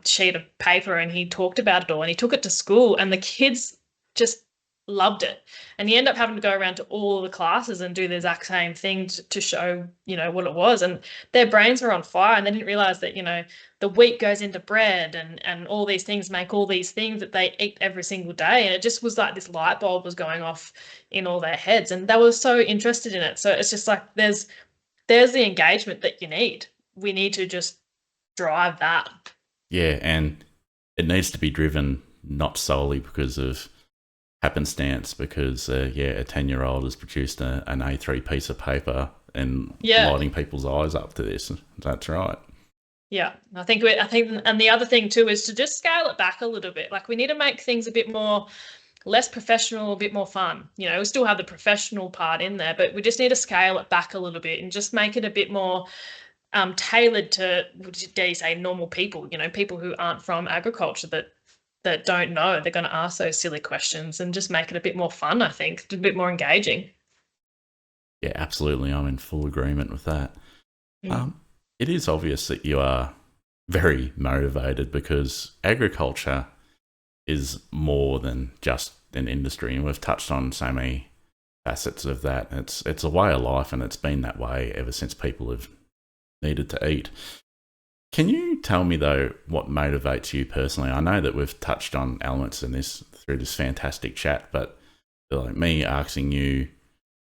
sheet of paper, and he talked about it all, and he took it to school, and the kids just loved it. And he ended up having to go around to all the classes and do the exact same thing to show, what it was. And their brains were on fire, and they didn't realize that, the wheat goes into bread, and all these things make all these things that they eat every single day. And it just was like this light bulb was going off in all their heads, and they were so interested in it. So it's just like there's the engagement that you need. We need to just drive that. Yeah, and it needs to be driven not solely because of happenstance, because a 10-year-old has produced an A3 piece of paper and lighting people's eyes up to this. That's right. Yeah, I think, and the other thing too is to just scale it back a little bit. Like, we need to make things a bit more less professional, a bit more fun. We still have the professional part in there, but we just need to scale it back a little bit and just make it a bit more tailored to, dare you say, normal people. People who aren't from agriculture that don't know. They're going to ask those silly questions, and just make it a bit more fun. I think a bit more engaging. Yeah, absolutely. I'm in full agreement with that. It is obvious that you are very motivated, because agriculture is more than just an industry, and we've touched on so many facets of that. It's a way of life, and it's been that way ever since people have needed to eat. Can you tell me, though, what motivates you personally? I know that we've touched on elements in this through this fantastic chat, but like me asking you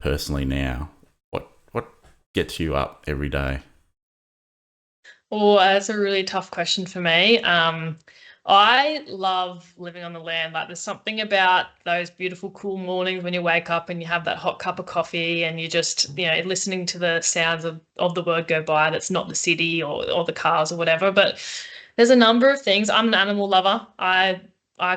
personally now, what gets you up every day? Oh, that's a really tough question for me. I love living on the land. Like, there's something about those beautiful, cool mornings when you wake up and you have that hot cup of coffee, and you just, listening to the sounds of the world go by. That's not the city or the cars or whatever. But there's a number of things. I'm an animal lover. I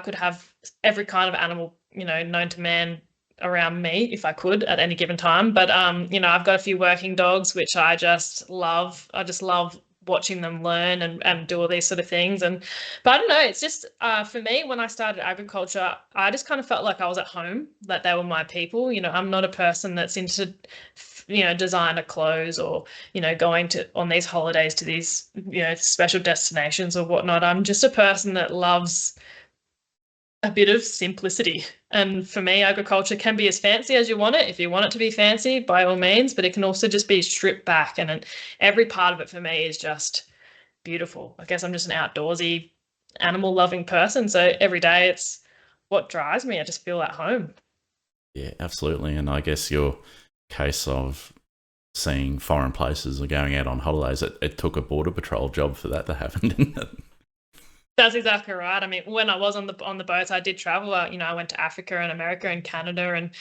could have every kind of animal, known to man around me if I could at any given time. But I've got a few working dogs, which I just love. I just love watching them learn and do all these sort of things. But I don't know, it's just for me, when I started agriculture, I just kind of felt like I was at home, that they were my people. I'm not a person that's into designer clothes, or going to on these holidays to these special destinations or whatnot. I'm just a person that loves a bit of simplicity. And for me, agriculture can be as fancy as you want it. If you want it to be fancy, by all means, but it can also just be stripped back. And every part of it for me is just beautiful. I guess I'm just an outdoorsy, animal loving person. So every day it's what drives me. I just feel at home. Yeah, absolutely. And I guess your case of seeing foreign places or going out on holidays, it took a border patrol job for that to happen, didn't it? That's exactly right. I mean, when I was on the boats, I did travel. I went to Africa and America and Canada and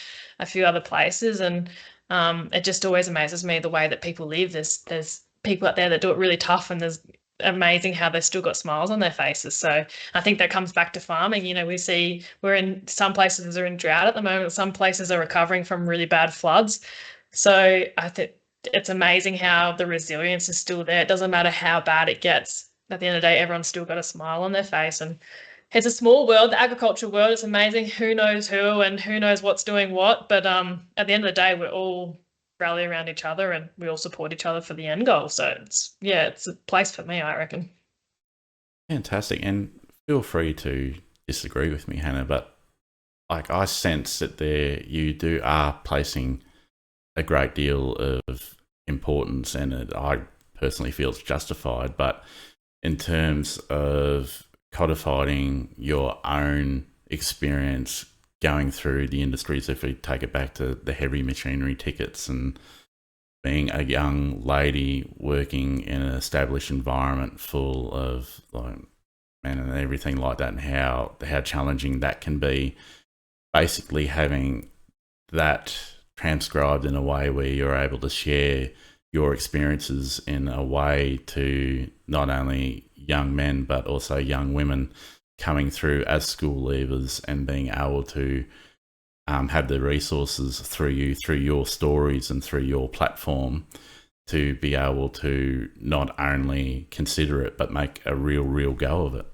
a few other places, and it just always amazes me the way that people live. There's people out there that do it really tough, and there's amazing how they've still got smiles on their faces. So I think that comes back to farming. We're in some places are in drought at the moment. Some places are recovering from really bad floods. So I think it's amazing how the resilience is still there. It doesn't matter how bad it gets. At the end of the day, everyone's still got a smile on their face. And it's a small world. The agriculture world is amazing. Who knows who and who knows what's doing what. But at the end of the day, we're all rally around each other, and we all support each other for the end goal. So it's a place for me, I reckon. Fantastic. And feel free to disagree with me, Hannah, but like, I sense that you are placing a great deal of importance, and I personally feel it's justified. But in terms of codifying your own experience going through the industries, if we take it back to the heavy machinery tickets and being a young lady working in an established environment full of like men and everything like that, and how challenging that can be, basically having that transcribed in a way where you're able to share your experiences in a way to not only young men but also young women coming through as school leavers, and being able to have the resources through your stories and through your platform to be able to not only consider it but make a real go of it.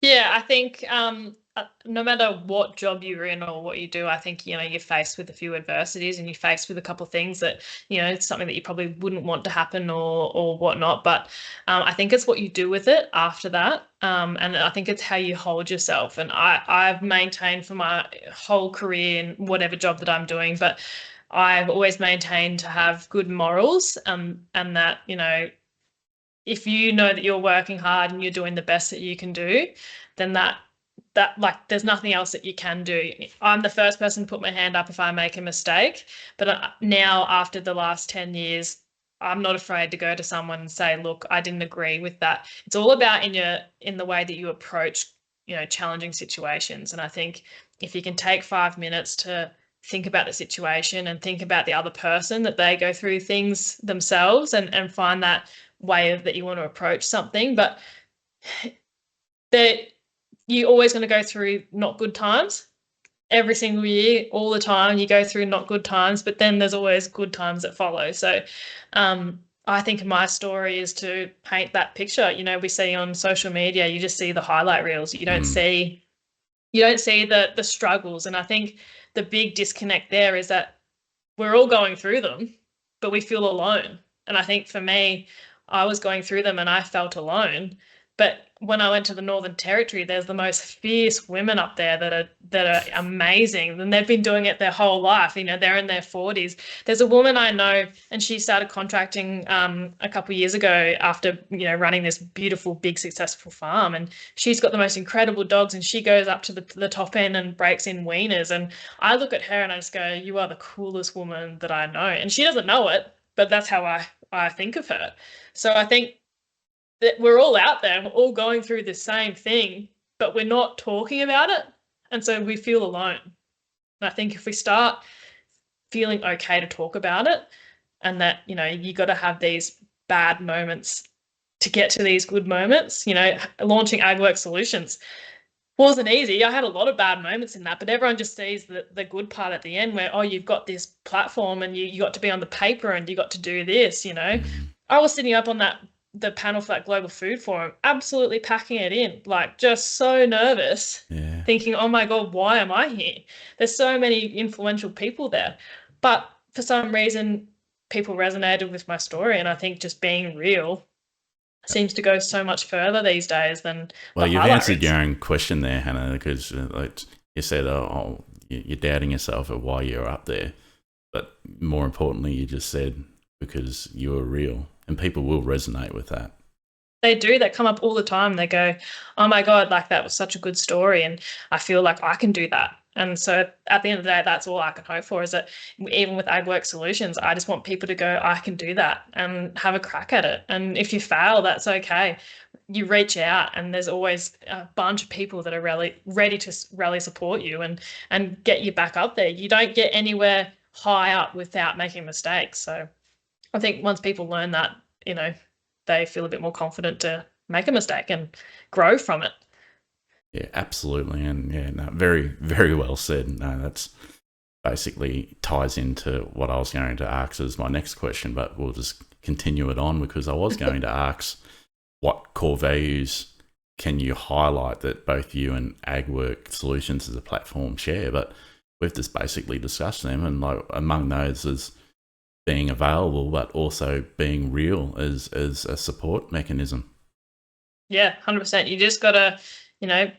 Yeah, I think no matter what job you're in or what you do, I think, you're faced with a few adversities and you're faced with a couple of things that, it's something that you probably wouldn't want to happen or whatnot. But I think it's what you do with it after that. And I think it's how you hold yourself. And I've maintained for my whole career in whatever job that I'm doing, but I've always maintained to have good morals, and that, if you know that you're working hard and you're doing the best that you can do, then that like there's nothing else that you can do. I'm the first person to put my hand up if I make a mistake, but now after the last 10 years, I'm not afraid to go to someone and say, look, I didn't agree with that. It's all about in the way that you approach, challenging situations. And I think if you can take 5 minutes to think about the situation and think about the other person, that they go through things themselves, and find that way that you want to approach something. But that you're always going to go through not good times. Every single year, all the time, you go through not good times, but then there's always good times that follow. So I think my story is to paint that picture. We see on social media, you just see the highlight reels. You don't see the struggles. And I think the big disconnect there is that we're all going through them, but we feel alone. And I think for me, I was going through them and I felt alone. But when I went to the Northern Territory, there's the most fierce women up there that are amazing, and they've been doing it their whole life. They're in their 40s. There's a woman I know, and she started contracting a couple of years ago after running this beautiful, big, successful farm, and she's got the most incredible dogs, and she goes up to the top end and breaks in weaners. And I look at her and I just go, "You are the coolest woman that I know," and she doesn't know it, but that's how I think of her. So I think that we're all out there, we're all going through the same thing, but we're not talking about it. And so we feel alone. And I think if we start feeling okay to talk about it, and that, you got to have these bad moments to get to these good moments, launching AgWork Solutions wasn't easy. I had a lot of bad moments in that, but everyone just sees the good part at the end where, oh, you've got this platform and you got to be on the paper and you got to do this, I was sitting up on the panel for that Global Food Forum, absolutely packing it in, like just so nervous, thinking, oh my God, why am I here? There's so many influential people there. But for some reason, people resonated with my story. And I think just being real seems to go so much further these days than you've answered your own question there, Hannah, because like you said, you're doubting yourself at why you're up there. But more importantly, you just said because you're real. And people will resonate with that. They do. They come up all the time. They go, oh my God, like that was such a good story. And I feel like I can do that. And so at the end of the day, that's all I can hope for, is that even with AgWork Solutions, I just want people to go, I can do that, and have a crack at it. And if you fail, that's okay. You reach out, and there's always a bunch of people that are ready to rally support you and get you back up there. You don't get anywhere high up without making mistakes. So I think once people learn that, they feel a bit more confident to make a mistake and grow from it. Yeah, absolutely. And very, very well said. No, that's basically ties into what I was going to ask as my next question, but we'll just continue it on, because I was going to ask what core values can you highlight that both you and AgWork Solutions as a platform share, but we've just basically discussed them. And like among those is being available, but also being real as a support mechanism. Yeah, 100%. You just got to,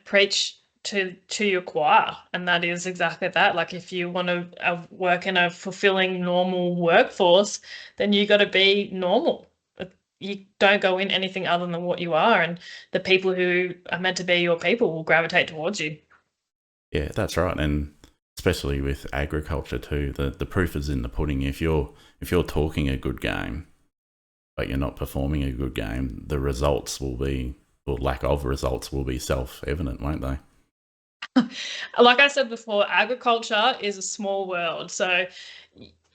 preach to your choir, and that is exactly that. Like if you want to work in a fulfilling, normal workforce, then you got to be normal. You don't go in anything other than what you are, and the people who are meant to be your people will gravitate towards you. Yeah, that's right. And especially with agriculture too, the proof is in the pudding. If you're talking a good game, but you're not performing a good game, the results will be, or lack of results will be self-evident, won't they? Like I said before, agriculture is a small world. So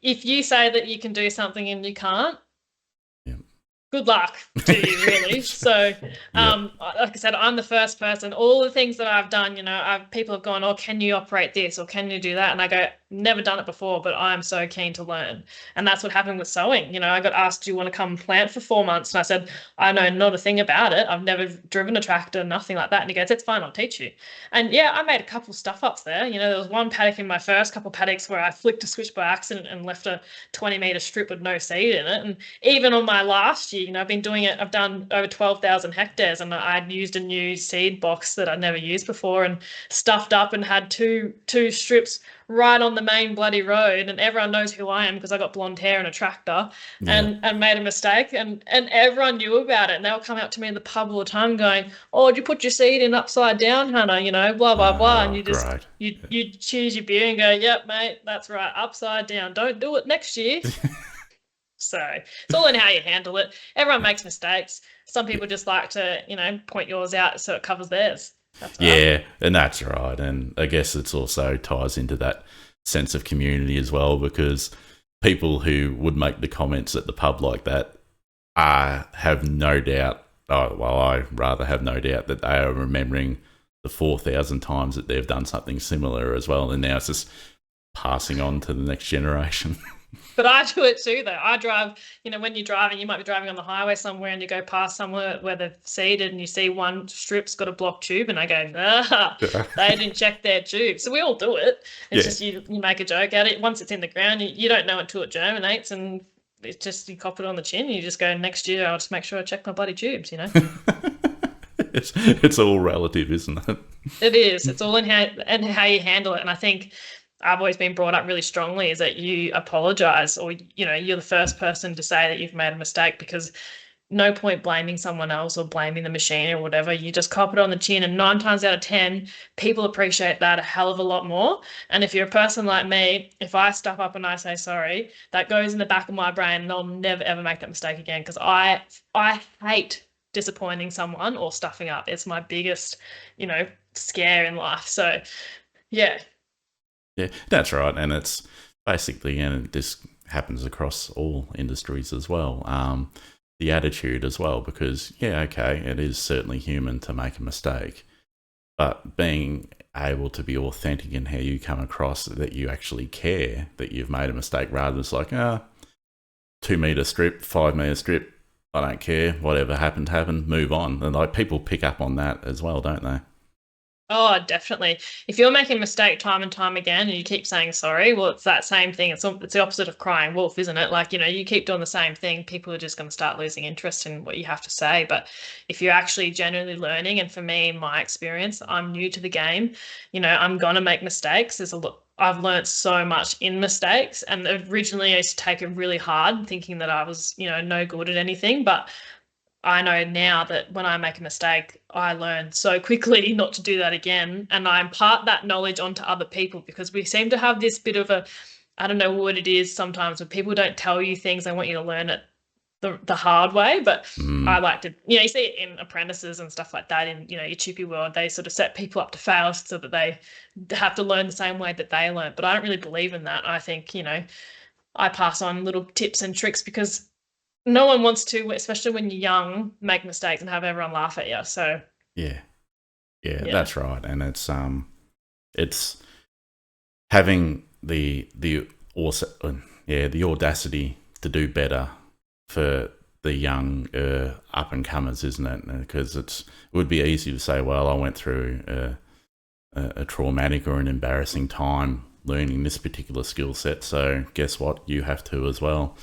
if you say that you can do something and you can't, good luck to you, really. So, like I said, I'm the first person. All the things that I've done, people have gone, oh, can you operate this or can you do that? And I go, never done it before, but I'm so keen to learn. And that's what happened with sewing. I got asked, do you want to come plant for 4 months? And I said, I know not a thing about it. I've never driven a tractor, nothing like that. And he goes, it's fine, I'll teach you. And yeah, I made a couple stuff ups there. There was one paddock in my first couple paddocks where I flicked a switch by accident and left a 20-meter strip with no seed in it. And even on my last year, I've been doing it. I've done over 12,000 hectares, and I'd used a new seed box that I'd never used before, and stuffed up and had two strips right on the main bloody road, and everyone knows who I am because I got blonde hair and a tractor, Yeah. and made a mistake, and everyone knew about it, and they would come up to me in the pub all the time going, oh, did you put your seed in upside down, Hannah, blah blah blah, and Oh, great. you choose your beer and go, yep mate, that's right, upside down, don't do it next year. So it's all in how you handle it. Everyone makes mistakes. Some people just like to, point yours out so it covers theirs. That's right. Yeah, and that's right. And I guess it's also ties into that sense of community as well, because people who would make the comments at the pub like that have no doubt, I rather have no doubt that they are remembering the 4,000 times that they've done something similar as well. And now it's just passing on to the next generation. But I do it too, though. I drive, when you're driving, you might be driving on the highway somewhere and you go past somewhere where they've seeded and you see one strip's got a blocked tube, and I go, they didn't check their tube. So we all do it. It's just you make a joke out of it. Once it's in the ground, you don't know until it germinates, and it's just you cop it on the chin. And you just go, next year I'll just make sure I check my bloody tubes, It's all relative, isn't it? It is. It's all in how you handle it. And I think I've always been brought up really strongly is that you apologize, or, you're the first person to say that you've made a mistake, because no point blaming someone else or blaming the machine or whatever. You just cop it on the chin, and 9 times out of 10, people appreciate that a hell of a lot more. And if you're a person like me, if I stuff up and I say sorry, that goes in the back of my brain, and I'll never ever make that mistake again, because I hate disappointing someone or stuffing up. It's my biggest, scare in life. So, yeah. Yeah, that's right. And it's basically, and this happens across all industries as well, the attitude as well, because, okay, it is certainly human to make a mistake, but being able to be authentic in how you come across, that you actually care that you've made a mistake, rather than it's like, 2-meter strip, 5-meter strip, I don't care, whatever happened, move on. And like, people pick up on that as well, don't they? Oh, definitely. If you're making a mistake time and time again and you keep saying sorry, well, it's that same thing. It's the opposite of crying wolf, isn't it? Like, you keep doing the same thing, people are just going to start losing interest in what you have to say. But if you're actually genuinely learning, and for me, in my experience, I'm new to the game, I'm going to make mistakes. I've learned so much in mistakes, and originally I used to take it really hard, thinking that I was, no good at anything. But I know now that when I make a mistake, I learn so quickly not to do that again. And I impart that knowledge onto other people, because we seem to have this bit of I don't know what it is sometimes, when people don't tell you things, they want you to learn it the hard way. But I like to, you see it in apprentices and stuff like that in, your chippy world. They sort of set people up to fail so that they have to learn the same way that they learn. But I don't really believe in that. I think, I pass on little tips and tricks, because no one wants to, especially when you're young, make mistakes and have everyone laugh at you. So yeah, that's right. And it's having the audacity to do better for the young up and comers, isn't it? Because it would be easy to say, well, I went through a traumatic or an embarrassing time learning this particular skill set, so guess what, you have to as well.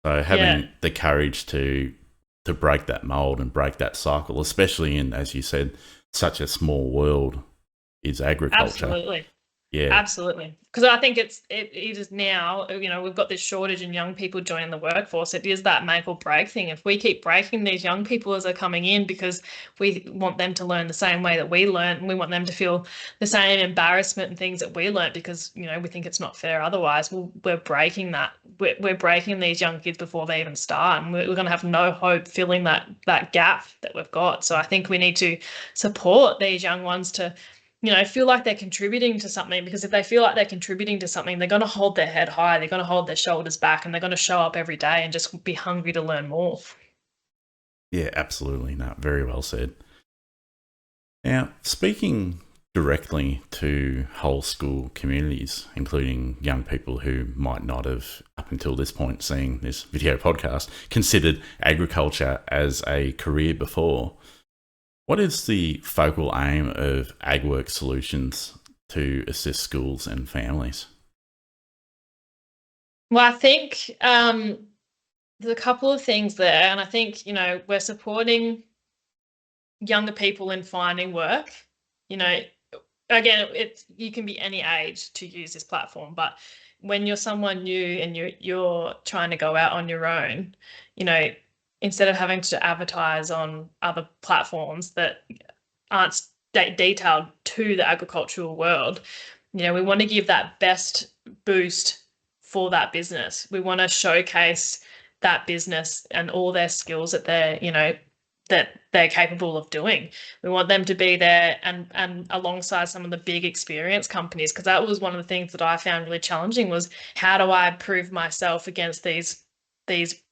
So having the courage to break that mold and break that cycle, especially in, as you said, such a small world, is agriculture. Absolutely. Yeah. Absolutely. Because I think it is now, we've got this shortage in young people joining the workforce. It is that make or break thing. If we keep breaking these young people as they're coming in, because we want them to learn the same way that we learn, and we want them to feel the same embarrassment and things that we learned, because, we think it's not fair otherwise, we're breaking that. We're breaking these young kids before they even start, and we're going to have no hope filling that gap that we've got. So I think we need to support these young ones to feel like they're contributing to something, because if they feel like they're contributing to something, they're going to hold their head high, they're going to hold their shoulders back, and they're going to show up every day and just be hungry to learn more. Yeah, absolutely. No, very well said. Now, speaking directly to whole school communities, including young people who might not have, up until this point, seeing this video podcast, considered agriculture as a career before. What is the focal aim of AgWork Solutions to assist schools and families? Well, I think there's a couple of things there, and I think, we're supporting younger people in finding work. Again, you can be any age to use this platform, but when you're someone new and you're trying to go out on your own, instead of having to advertise on other platforms that aren't detailed to the agricultural world, we want to give that best boost for that business. We want to showcase that business and all their skills that they're capable of doing. We want them to be there and alongside some of the big experience companies, because that was one of the things that I found really challenging, was how do I prove myself against these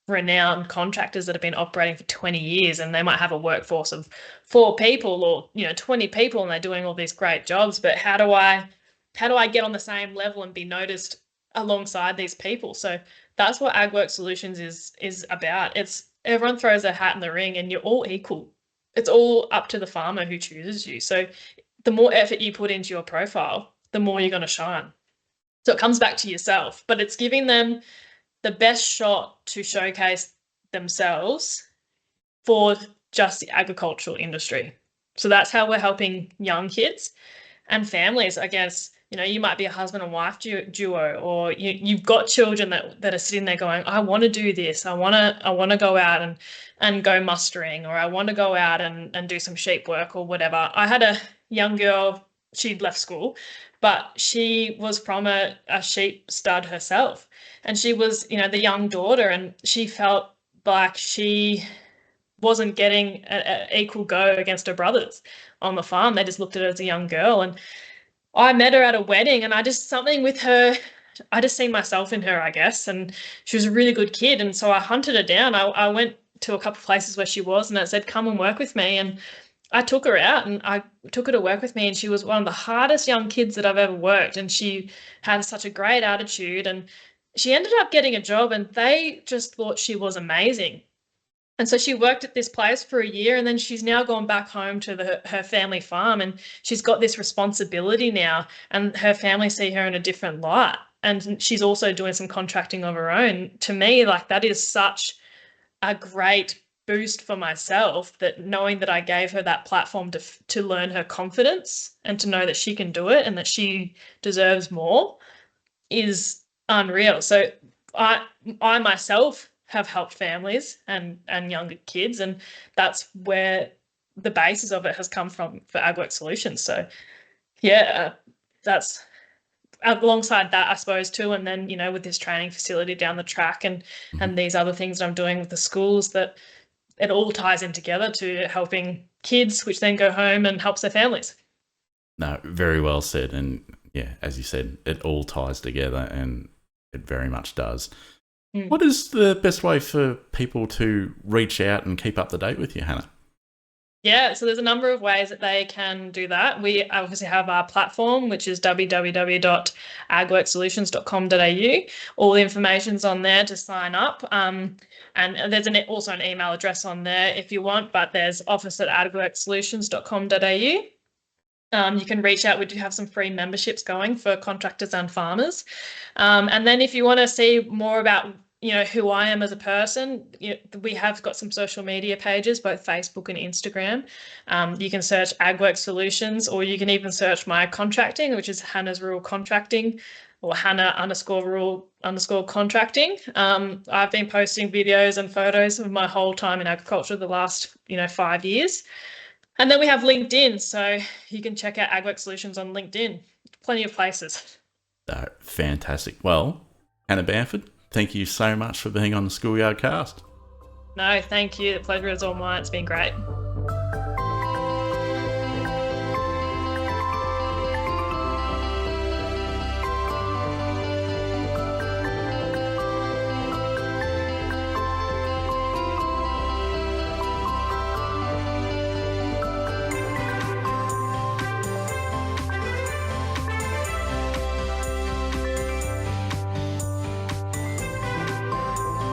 renowned contractors that have been operating for 20 years, and they might have a workforce of 4 people or 20 people, and they're doing all these great jobs, but how do I get on the same level and be noticed alongside these people? So that's what AgWork Solutions is about. It's everyone throws their hat in the ring and you're all equal. It's all up to the farmer who chooses you. So the more effort you put into your profile, the more you're going to shine. So it comes back to yourself, but it's giving them the best shot to showcase themselves for just the agricultural industry. So that's how we're helping young kids and families. I guess, you might be a husband and wife duo, or you've got children that are sitting there going, I want to do this. I want to go out and go mustering, or I want to go out and do some sheep work or whatever. I had a young girl, she'd left school, but she was from a sheep stud herself. And she was, the young daughter, and she felt like she wasn't getting an equal go against her brothers on the farm. They just looked at her as a young girl. And I met her at a wedding, and something with her, I just seen myself in her, I guess. And she was a really good kid. And so I hunted her down. I went to a couple of places where she was, and I said, come and work with me. And I took her out and I took her to work with me, and she was one of the hardest young kids that I've ever worked. And she had such a great attitude, and she ended up getting a job, and they just thought she was amazing. And so she worked at this place for a year, and then she's now gone back home to her family farm, and she's got this responsibility now, and her family see her in a different light. And she's also doing some contracting of her own. To me, like, that is such a great boost for myself, that knowing that I gave her that platform to learn her confidence and to know that she can do it and that she deserves more is unreal. So I myself have helped families and younger kids, and that's where the basis of it has come from for AgWork Solutions. So yeah, that's alongside that, I suppose, too. And then, with this training facility down the track and these other things that I'm doing with the schools, that it all ties in together to helping kids, which then go home and helps their families. No, very well said. And yeah, as you said, it all ties together, and it very much does. What is the best way for people to reach out and keep up to date with you, Hannah? Yeah, so there's a number of ways that they can do that. We obviously have our platform, which is www.agworksolutions.com.au. All the information's on there to sign up. And there's also an email address on there if you want, but there's office@agworksolutions.com.au. You can reach out. We do have some free memberships going for contractors and farmers. And then if you want to see more about who I am as a person, we have got some social media pages, both Facebook and Instagram. You can search AgWork Solutions, or you can even search my contracting, which is Hannah's Rural Contracting, or Hannah_Rural_Contracting. I've been posting videos and photos of my whole time in agriculture the last 5 years. And then we have LinkedIn, so you can check out AgWork Solutions on LinkedIn. Plenty of places. Fantastic. Well, Hannah Bamford, thank you so much for being on the Schoolyard Cast. No, thank you. The pleasure is all mine. It's been great.